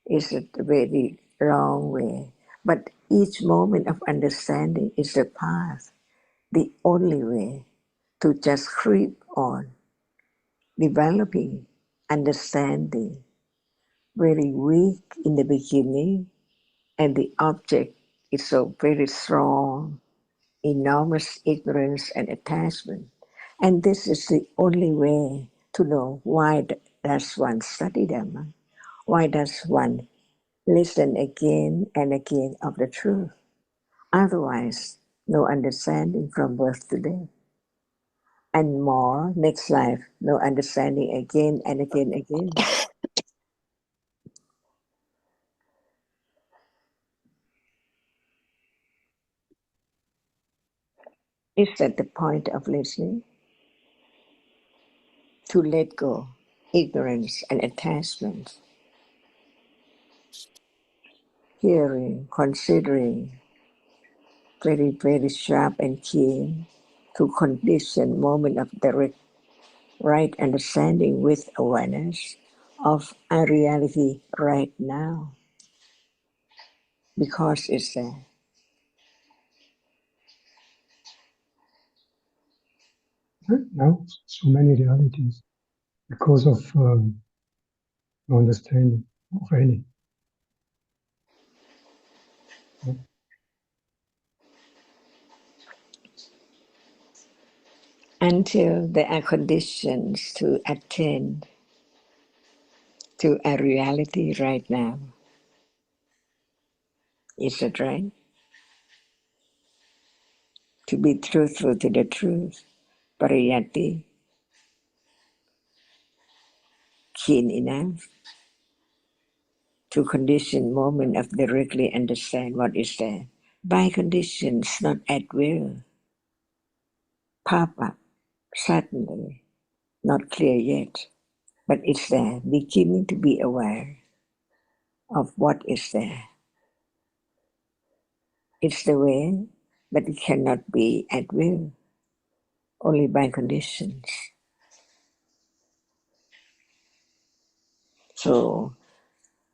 C: Is it a very wrong way? But each moment of understanding is the path, the only way to just creep on, developing understanding, very weak in the beginning, and the object is so very strong, enormous ignorance and attachment. And this is the only way to know why does one study Dhamma? Why does one listen again and again of the truth? Otherwise, no understanding from birth to death. And more, next life, no understanding again and again. Is that the point of listening? To let go ignorance and attachment, hearing, considering, very, very sharp and keen, to condition moment of direct right understanding with awareness of a reality right now, because it's there.
D: Now, so many realities because of no understanding of any.
C: Until there are conditions to attend to a reality right now. Is that right? To be truthful to the truth, pariyati, keen enough to condition moment of directly understand what is there. By conditions, not at will. Pop up, suddenly, not clear yet, but it's there, beginning to be aware of what is there. It's the way, but it cannot be at will, only by conditions. So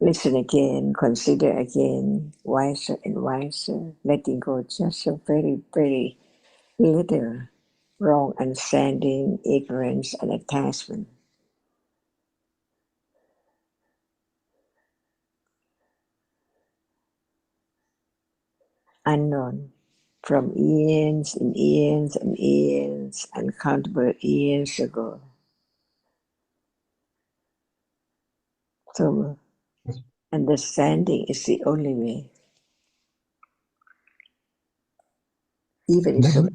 C: listen again, consider again, wiser and wiser, letting go just a very, very little wrong understanding, ignorance, and attachment. Unknown from eons and eons and eons, uncountable eons ago. So understanding is the only way. Even
D: And that
C: so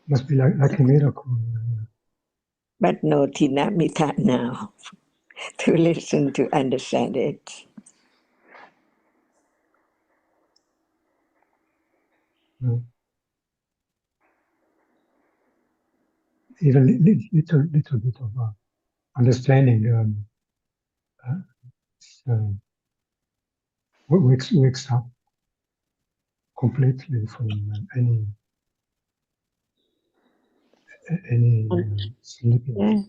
D: must be like a miracle.
C: but no tinamita now to listen to understand it.
D: Even little bit of understanding wakes up completely from any sleeping.
C: Yeah.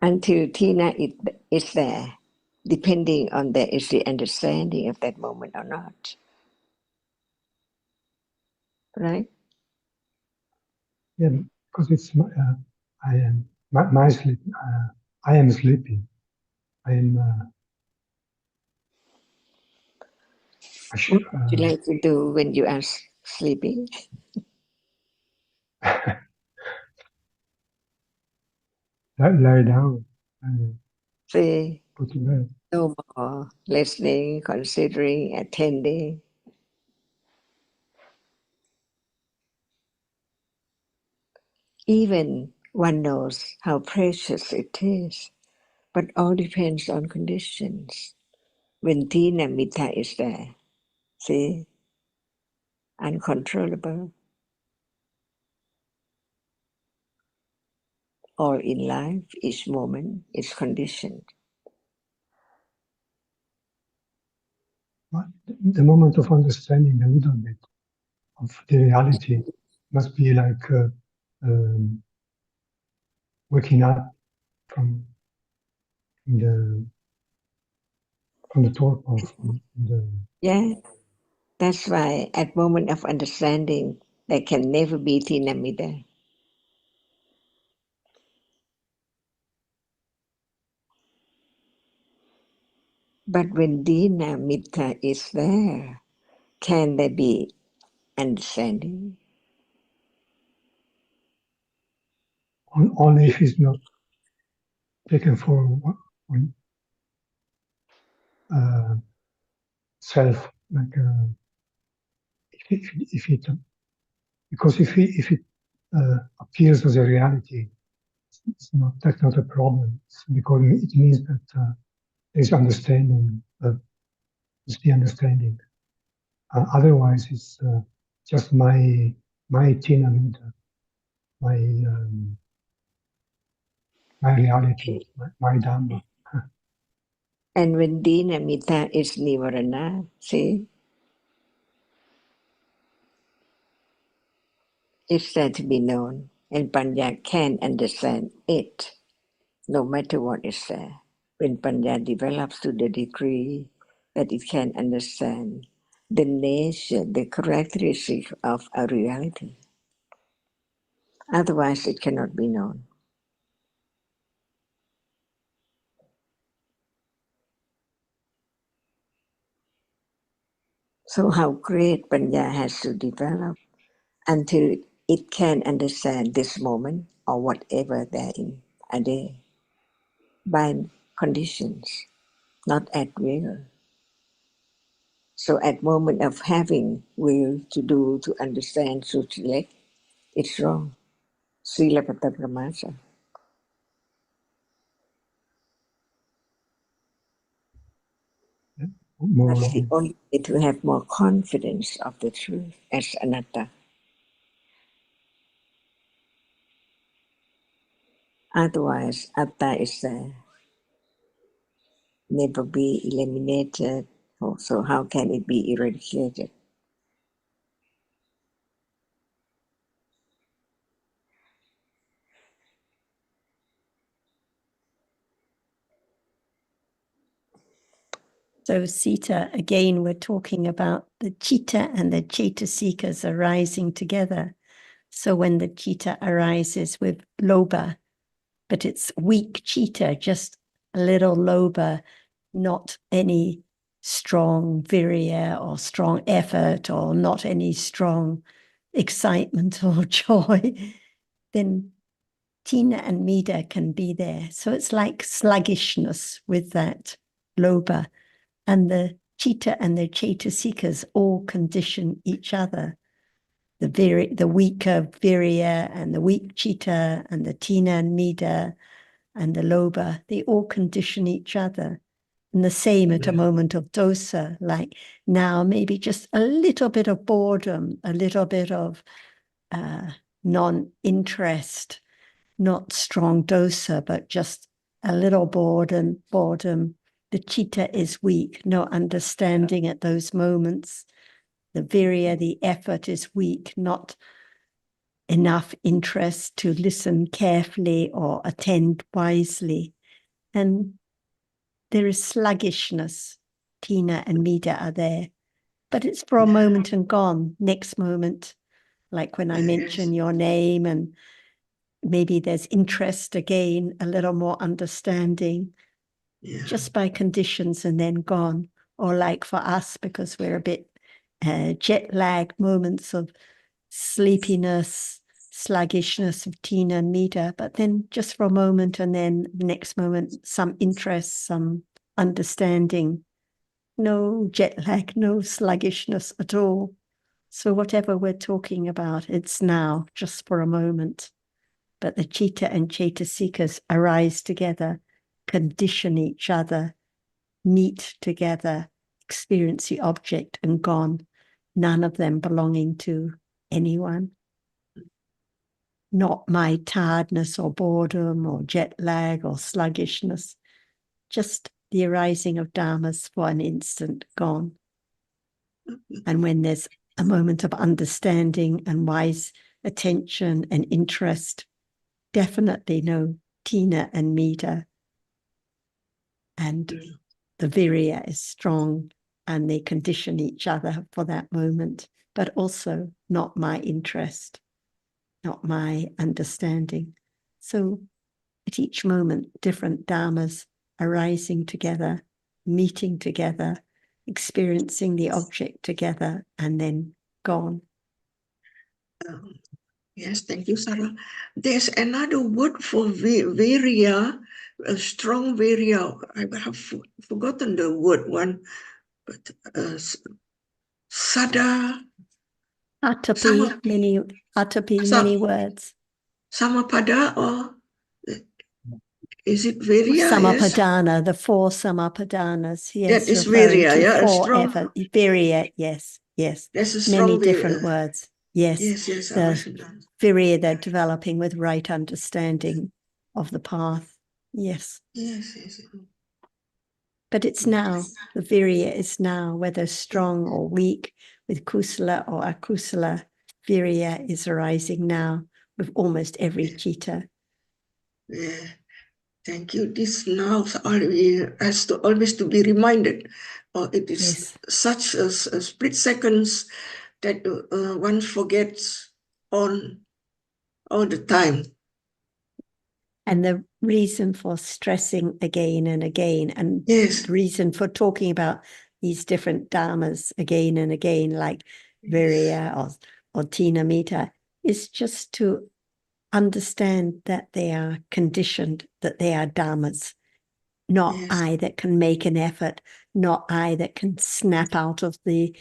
C: Until Tina is there, depending on there is the understanding of that moment or not. Right?
D: Yeah, because it's I am my sleep. I am sleeping. I am.
C: What would you like to do when you are sleeping?
D: lie down and
C: Say,
D: go to bed.
C: no more listening, considering, attending. Even one knows how precious it is, but all depends on conditions. When Tina Mita is there, see, uncontrollable. All in life, each moment is conditioned.
D: But the moment of understanding a little bit of the reality must be like waking up from the torpor, from the.
C: Yeah, that's why at moment of understanding, there can never be Tinamita. But when Dinamita is there, can there be understanding?
D: only if it's not taken for self, like if it because if it appears as a reality, that's not a problem. It's because it means that there's understanding. It's the understanding. Otherwise, it's just my tina and my my reality, my dhamma.
C: And when Dina Mita is Nivarana, see, it's there to be known, and Panya can understand it, no matter what is there. When Panya develops to the degree that it can understand the nature, the characteristic of a reality, otherwise it cannot be known. So how great Panya has to develop until it can understand this moment or whatever therein are there by conditions, not at will. So at moment of having will to do, to understand, to select, it's wrong. Sila Patapramasa.
D: More,
C: That's the only way to have more confidence of the truth as anatta. Otherwise, atta is there, never be eliminated. So how can it be eradicated?
B: So Sita, again, we're talking about the chitta and the cetasikas arising together. So when the chitta arises with lobha, but it's weak chitta, just a little lobha, not any strong virya or strong effort or not any strong excitement or joy, then tina and mida can be there. So it's like sluggishness with that lobha. And the chitta and the cetasikas all condition each other. The weaker virya and the weak chitta and the tina and mida and the lobha, they all condition each other. And the same at a moment of dosa, like now maybe just a little bit of boredom, a little bit of non-interest, not strong dosa, but just a little boredom. The chitta is weak, no understanding at those moments. The virya, the effort is weak, not enough interest to listen carefully or attend wisely. And there is sluggishness. Tina and Mida are there, but it's for a moment and gone. Next moment, like when I mention your name and maybe there's interest again, a little more understanding, just by conditions and then gone. Or like for us, because we're a bit jet lagged, moments of sleepiness, sluggishness of Tina and Mida, but then just for a moment and then the next moment, some interest, some understanding, no jet lag, no sluggishness at all. So whatever we're talking about, it's now, just for a moment. But the chitta and cetasikas arise together, condition each other, meet together, experience the object and gone, none of them belonging to anyone. Not my tiredness or boredom or jet lag or sluggishness, just the arising of dharmas for an instant gone. And when there's a moment of understanding and wise attention and interest, definitely no tina and mida. And the virya is strong and they condition each other for that moment, but also not my interest, not my understanding. So at each moment, different dharmas arising together, meeting together, experiencing the object together, and then gone.
G: Yes, thank you, Sarah. There's another word for varia, a strong varia. I have forgotten the word one, but sada.
B: Atapi, many words.
G: Samapada, or is it varia? Yes.
B: Samapadana, the 4 Samapadanas. Yes,
G: That is
B: referring
G: varia,
B: to
G: yeah, a
B: 4
G: strong.
B: effort. Virya, yes.
G: There's a
B: Many
G: strong
B: different words. Yes.
G: Yes, I
B: The
G: was.
B: virya, they're developing with right understanding of the path. Yes.
G: Yes.
B: But it's now, the virya is now, whether strong or weak, with kusala or akusala, virya is arising now with almost every chitta.
G: Yeah, thank you. This now has to always to be reminded. It is such a split seconds that one forgets on all the time.
B: And the reason for stressing again and again, and
G: Yes.
B: the reason for talking about these different dharmas again and again, like virya or tinamita, is just to understand that they are conditioned, that they are dharmas, not I that can make an effort, not I that can snap out of the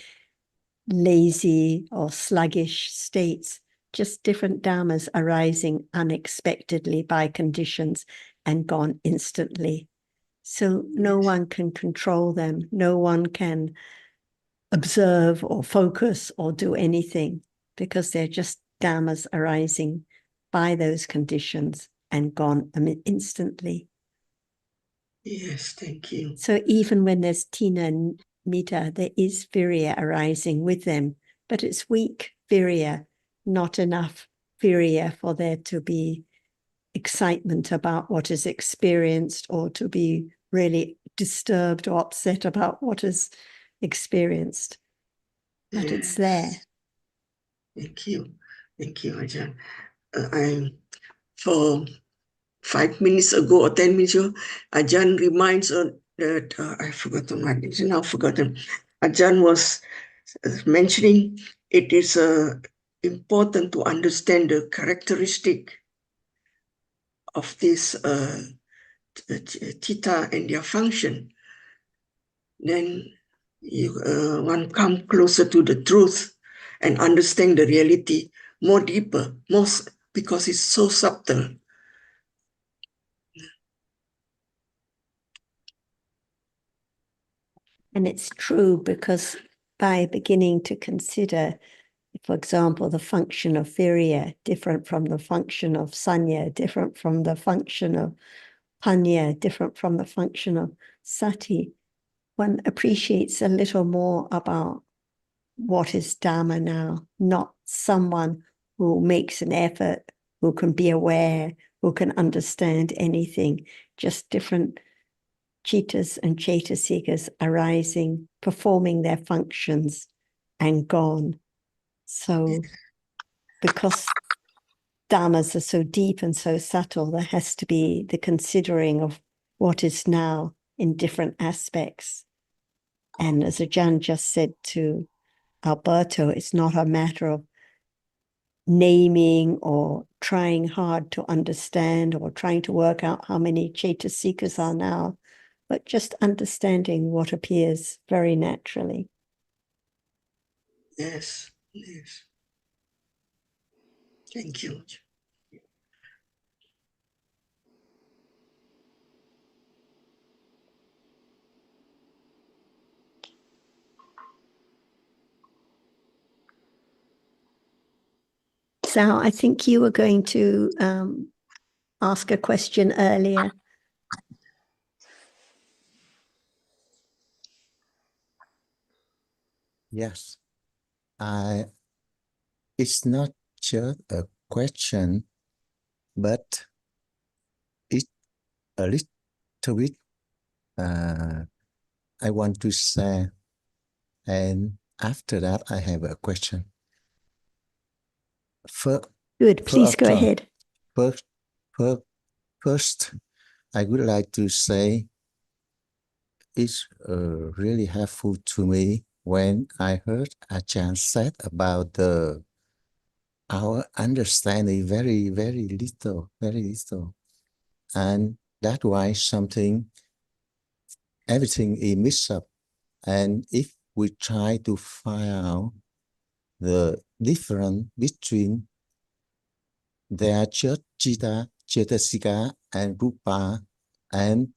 B: lazy or sluggish states, just different dharmas arising unexpectedly by conditions and gone instantly. So no one can control them. No one can observe or focus or do anything because they're just dharmas arising by those conditions and gone instantly.
G: Yes, thank you.
B: So even when there's tina and mita, there is virya arising with them, but it's weak virya, not enough virya for there to be excitement about what is experienced or to be really disturbed or upset about what is experienced. But it's there.
G: Thank you, Ajahn. For 5 minutes ago or 10 minutes ago, Ajahn reminds that I've forgotten my name. Now forgotten. Ajahn was mentioning it is important to understand the characteristic of this chitta and their function. Then one come closer to the truth and understand the reality more deeper, because it's so subtle.
B: And it's true because by beginning to consider, for example, the function of virya, different from the function of sanya, different from the function of panya, different from the function of sati, one appreciates a little more about what is Dhamma now, not someone who makes an effort, who can be aware, who can understand anything, just different chittas and chaitasikas arising, performing their functions and gone. So because dhammas are so deep and so subtle, there has to be the considering of what is now in different aspects. And as Ajahn just said to Alberto, it's not a matter of naming or trying hard to understand or trying to work out how many chaitasikas are now, but just understanding what appears very naturally.
G: Yes. Thank you.
B: Sal, I think you were going to ask a question earlier.
H: Yes, it's not just a question, but it's a little bit I want to say, and after that I have a question.
B: Good, please go ahead.
H: First, I would like to say it's really helpful to me when I heard Ajahn said about the our understanding very, very little, very little. And that's why everything is mixed up. And if we try to find out the difference between their chitta, cetasika, and rupa, and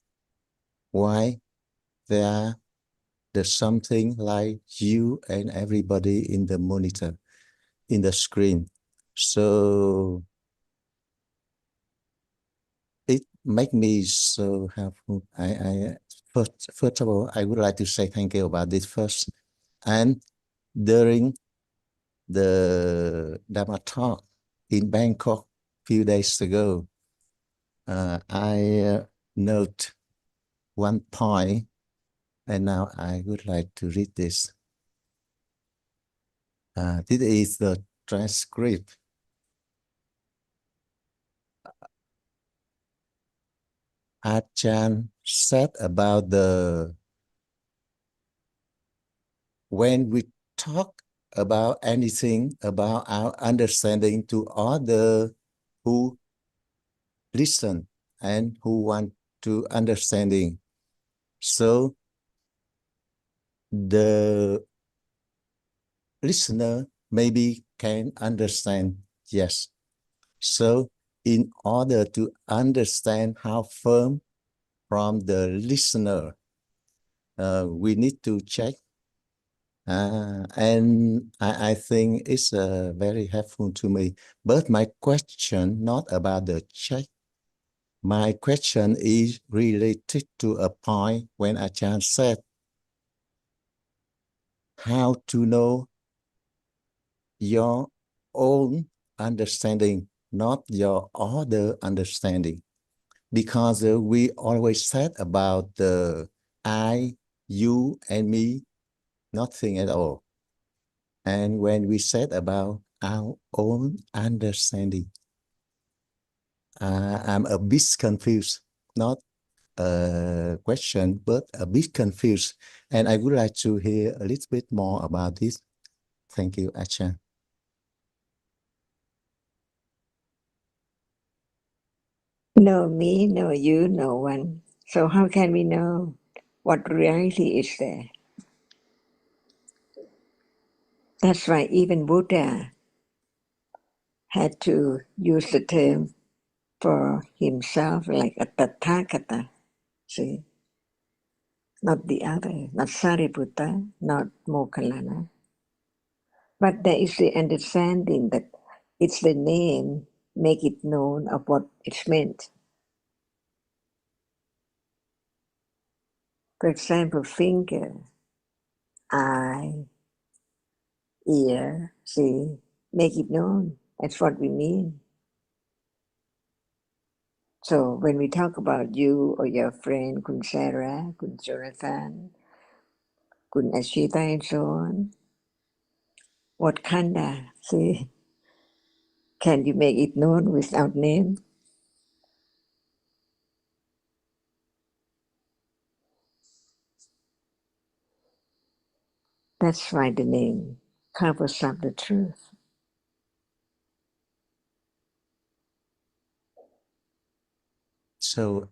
H: why there's something like you and everybody in the monitor, in the screen. So it makes me so helpful. First of all, I would like to say thank you about this first. And during the Dhamma talk in Bangkok few days ago, I note one point, and now I would like to read this. This is the transcript. Ajahn said about when we talk about anything about our understanding to other who listen and who want to understanding. So the listener maybe can understand, yes. So in order to understand how firm from the listener, we need to check. And I think it's very helpful to me. But my question, not about the check, my question is related to a point when Ajahn said, how to know your own understanding, not your other understanding. Because we always said about the I, you, and me, nothing at all. And when we said about our own understanding, I'm a bit confused, not a question, but a bit confused. And I would like to hear a little bit more about this. Thank you, Ajahn.
C: No me, no you, no one. So how can we know what reality is there? That's why even Buddha had to use the term for himself like a Tathagata. See, not the other, not Sariputta, not Mokkallana. But there is the understanding that it's the name, make it known of what it's meant. For example, finger, eye, ear, see, make it known. That's what we mean. So when we talk about you or your friend, Kun Sarah, Kun Jonathan, Kun Ashita, and so on, what kanda, see, can you make it known without name? That's why the name covers up the truth.
H: So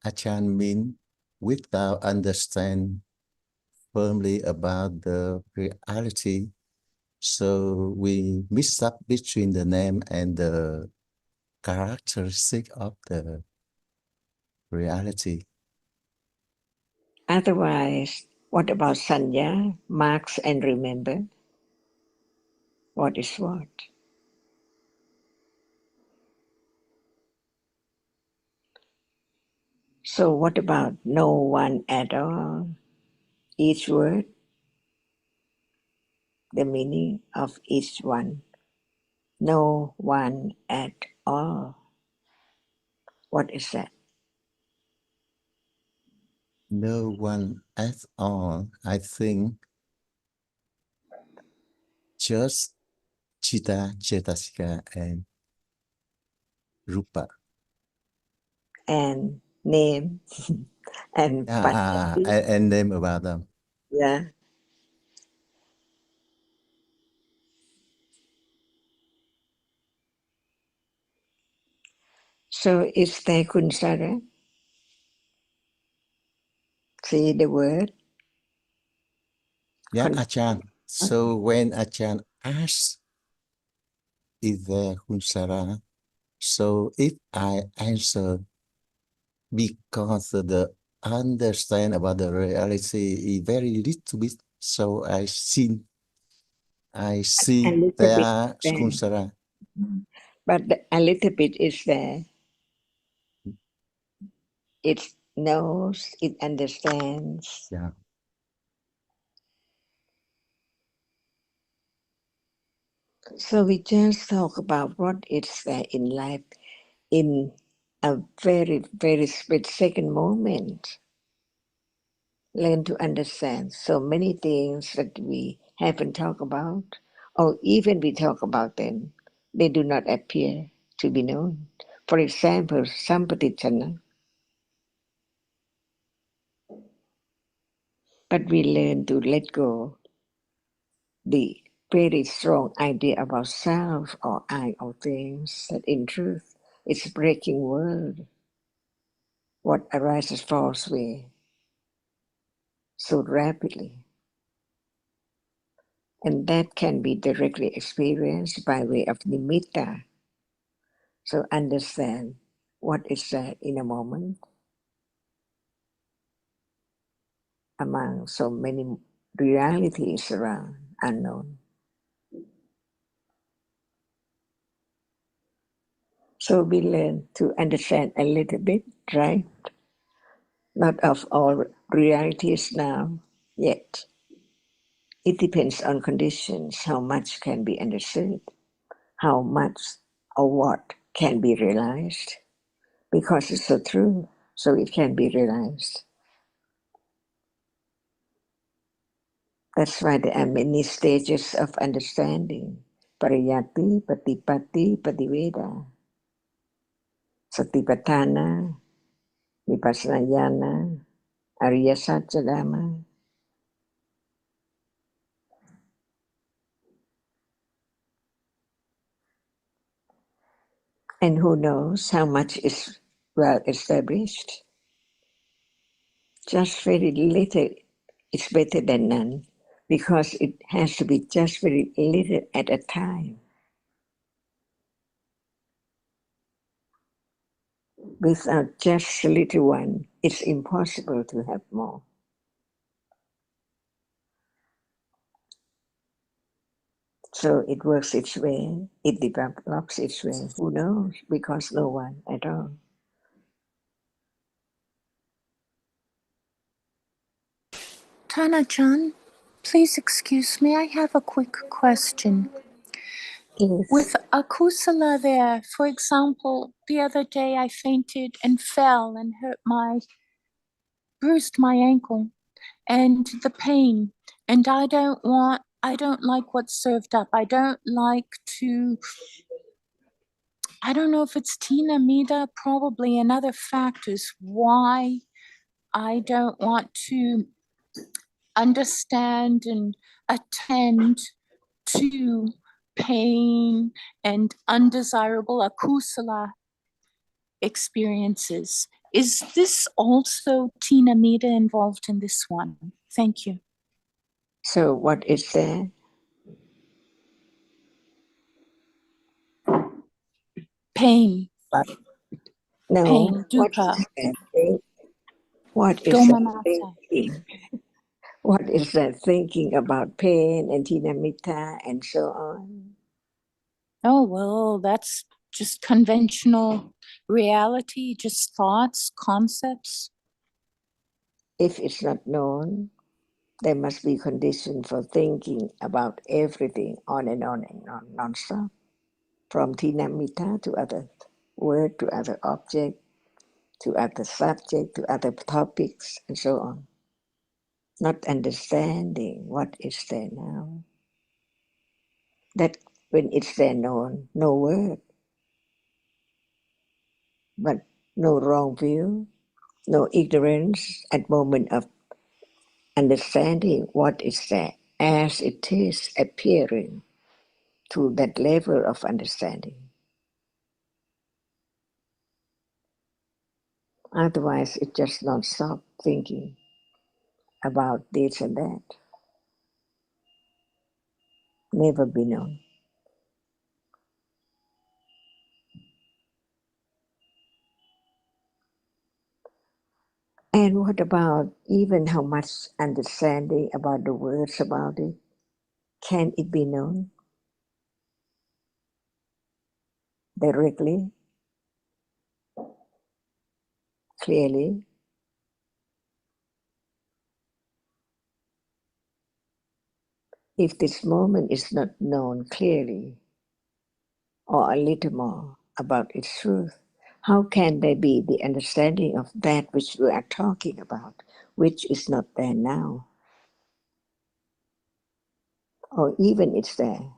H: Ajahn mean without understand firmly about the reality, so we mix up between the name and the characteristic of the reality.
C: Otherwise, what about sanya, marks and remember? What is what? So what about no one at all? Each word, the meaning of each one. No one at all. What is that?
H: No one at all, I think, just Chitta, Cetasika, and Rupa.
C: And name and pathati.
H: And name about them.
C: Yeah. So is there Kunsara? See the word?
H: Yeah,
C: Con-
H: Achan. So when Achan asks, is there Hunsara? So if I answer because the understand about the reality is very little bit, so I see
C: a little bit
H: there
C: there.
H: Hunsara.
C: But a little bit is there. It knows, it understands.
H: Yeah.
C: So we just talk about what is there in life in a very, very split second moment. Learn to understand so many things that we haven't talked about, or even we talk about them, they do not appear to be known. For example, sampatichana. But we learn to let go the very strong idea about self or I or things that in truth it's a breaking world. What arises falls away so rapidly. And that can be directly experienced by way of nimitta. So understand what is that in a moment among so many realities around unknown. So we learn to understand a little bit, right? Not of all realities now, yet. It depends on conditions, how much can be understood, how much or what can be realized, because it's so true, so it can be realized. That's why there are many stages of understanding. Pariyati, Patipatti, Pativeda, Satipatthana, Vipassanayana, Ariya Satchadama. And who knows how much is well established? Just very little is better than none, because it has to be just very little at a time. Without just a little one, it's impossible to have more. So it works its way, it develops its way. Who knows? Because no one at all.
I: Tana-chan, please excuse me, I have a quick question.
C: Yes.
I: With akusala there, for example, the other day I fainted and fell and bruised my ankle and the pain, and I don't like what's served up. I don't know if it's Tina Mida, probably, and other factors why I don't want to understand and attend to pain and undesirable akusala experiences. Is this also Tina Mida involved in this one? Thank you.
C: So what is there?
I: Pain.
C: No.
I: Pain.
C: What
I: Dukkha.
C: is that? What is that
I: Domanassa.
C: thinking? What is that thinking about pain and tinamita and so on?
I: Oh, well, that's just conventional reality, just thoughts, concepts.
C: If it's not known, there must be condition for thinking about everything on and on and on, non-stop. From tinamita to other word, to other object, to other subject, to other topics, and so on. Not understanding what is there now. That when it's there known, no word, but no wrong view, no ignorance at moment of understanding what is there as it is appearing to that level of understanding. Otherwise, it just not stop thinking about this and that. Never be known. And what about even how much understanding about the words about it? Can it be known directly, clearly? If this moment is not known clearly, or a little more about its truth, how can there be the understanding of that which we are talking about, which is not there now? Or even it's there,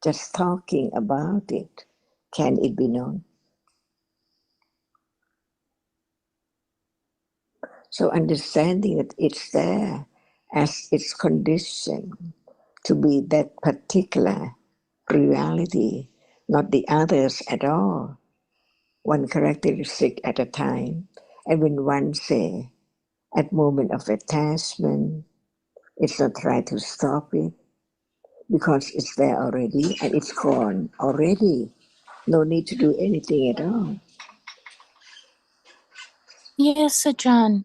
C: just talking about it, can it be known? So understanding that it's there as its condition to be that particular reality, not the others at all, one characteristic at a time. And when one say, at moment of attachment, it's not try to stop it because it's there already and it's gone already. No need to do anything at all.
I: Yes, Ajahn.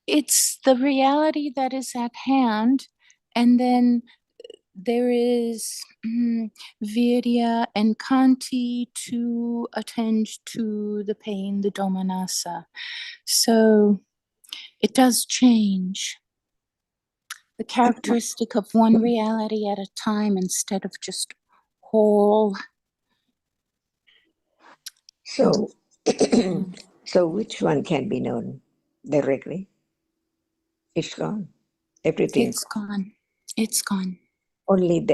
I: It's the reality that is at hand, and then there is virya and kanti to attend to the pain, the domanassa. So it does change. The characteristic of one reality at a time instead of just whole.
C: So, so which one can be known directly? It's gone. Everything.
I: It's gone. It's gone.
C: Only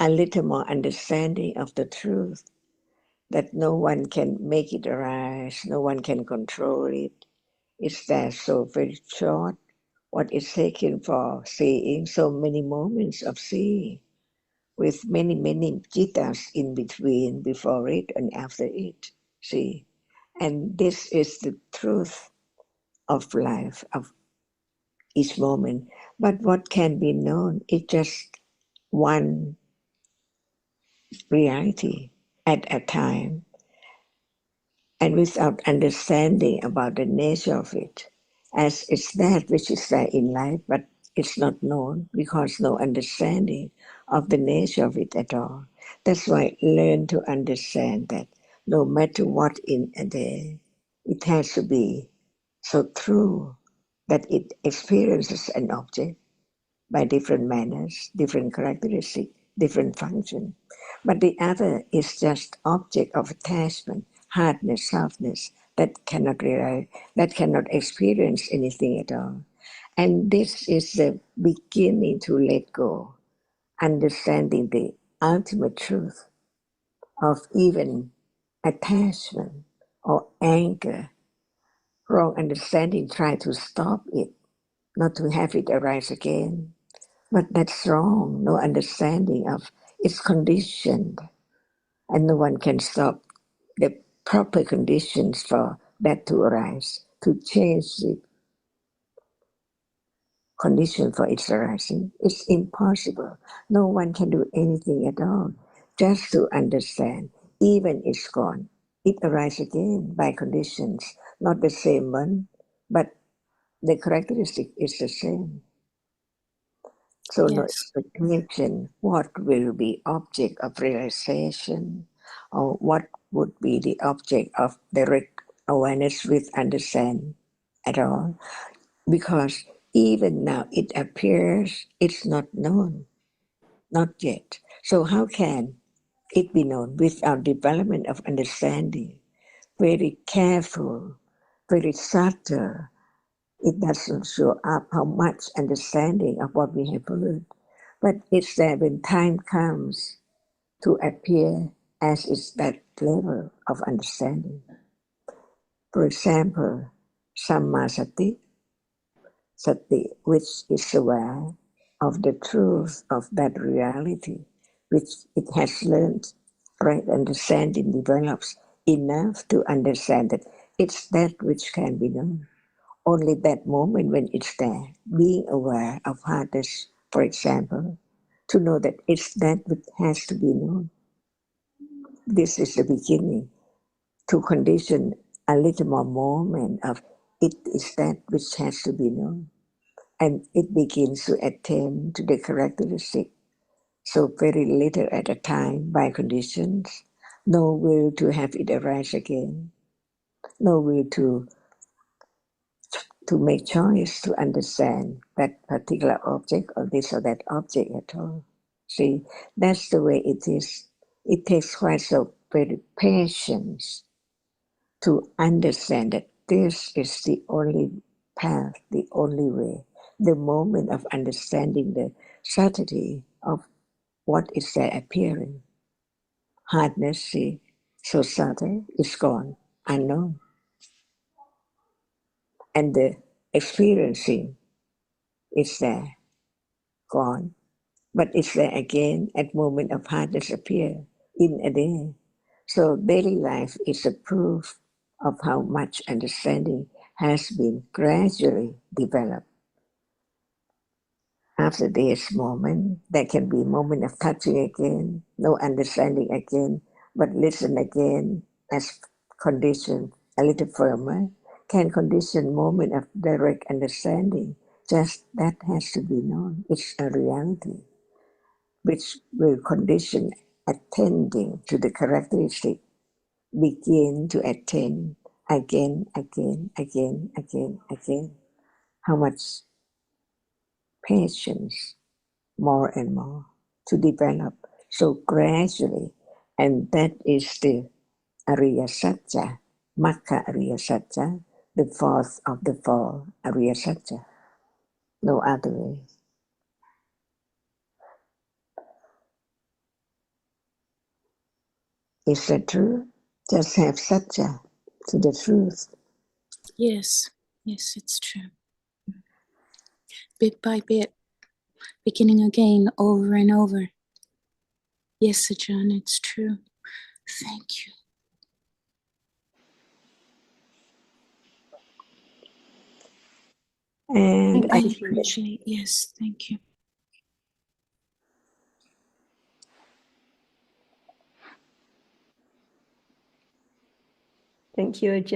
C: a little more understanding of the truth that no one can make it arise, no one can control it. It's there so very short. What is taken for seeing, so many moments of seeing, with many, many jittas in between, before it and after it. See? And this is the truth of life, of each moment. But what can be known is just one reality at a time, and without understanding about the nature of it, as it's that which is there in life, but it's not known because no understanding of the nature of it at all. That's why learn to understand that no matter what in a day, it has to be so true that it experiences an object by different manners, different characteristics, different function. But the other is just object of attachment, hardness, softness, that cannot realize, that cannot experience anything at all. And this is the beginning to let go, understanding the ultimate truth of even attachment or anger. Wrong understanding try to stop it, not to have it arise again. But that's wrong. No understanding of its conditioned, and no one can stop the proper conditions for that to arise. To change the condition for its arising, it's impossible. No one can do anything at all. Just to understand, even it's gone, it arises again by conditions, not the same one, but the characteristic is the same. So no
I: Yes.
C: expectation what will be object of realization, or what would be the object of direct awareness with understand at all. Because even now it appears it's not known, not yet. So how can it be known without development of understanding? Very careful, very subtle. It doesn't show up how much understanding of what we have heard. But it's there when time comes to appear as is that level of understanding. For example, Sammasati, Sati, which is aware of the truth of that reality, which it has learned, right understanding develops enough to understand that It's that which can be known. Only that moment when it's there, being aware of hardness, for example, to know that it's that which has to be known. This is the beginning. To condition a little more moment of it is that which has to be known. And it begins to attend to the characteristic. So very little at a time by conditions, no will to have it arise again, no will to make choice to understand that particular object or this or that object at all. See, that's the way it is. It takes quite so very patience to understand that this is the only path, the only way. The moment of understanding the subtlety of what is there appearing. Hardness, see, so subtle, is gone, unknown. And the experiencing is there, gone. But it's there again at moment of hardness appear in a day. So daily life is a proof of how much understanding has been gradually developed. After this moment, there can be a moment of touching again, no understanding again, but listen again as condition a little firmer, can condition moment of direct understanding. Just that has to be known. It's a reality which will condition attending to the characteristic, begin to attend again. How much patience, more and more, to develop so gradually. And that is the Ariya Satya, Makka Ariya Satya, the fourth of the four Ariya Satya. No other way. Is that true? Just have Satya to the truth.
I: Yes, yes, it's true. Bit by bit, beginning again over and over. Yes, Ajahn, it's true. Thank you.
C: And
I: I appreciate, yes, thank you.
B: Thank you, Ajahn.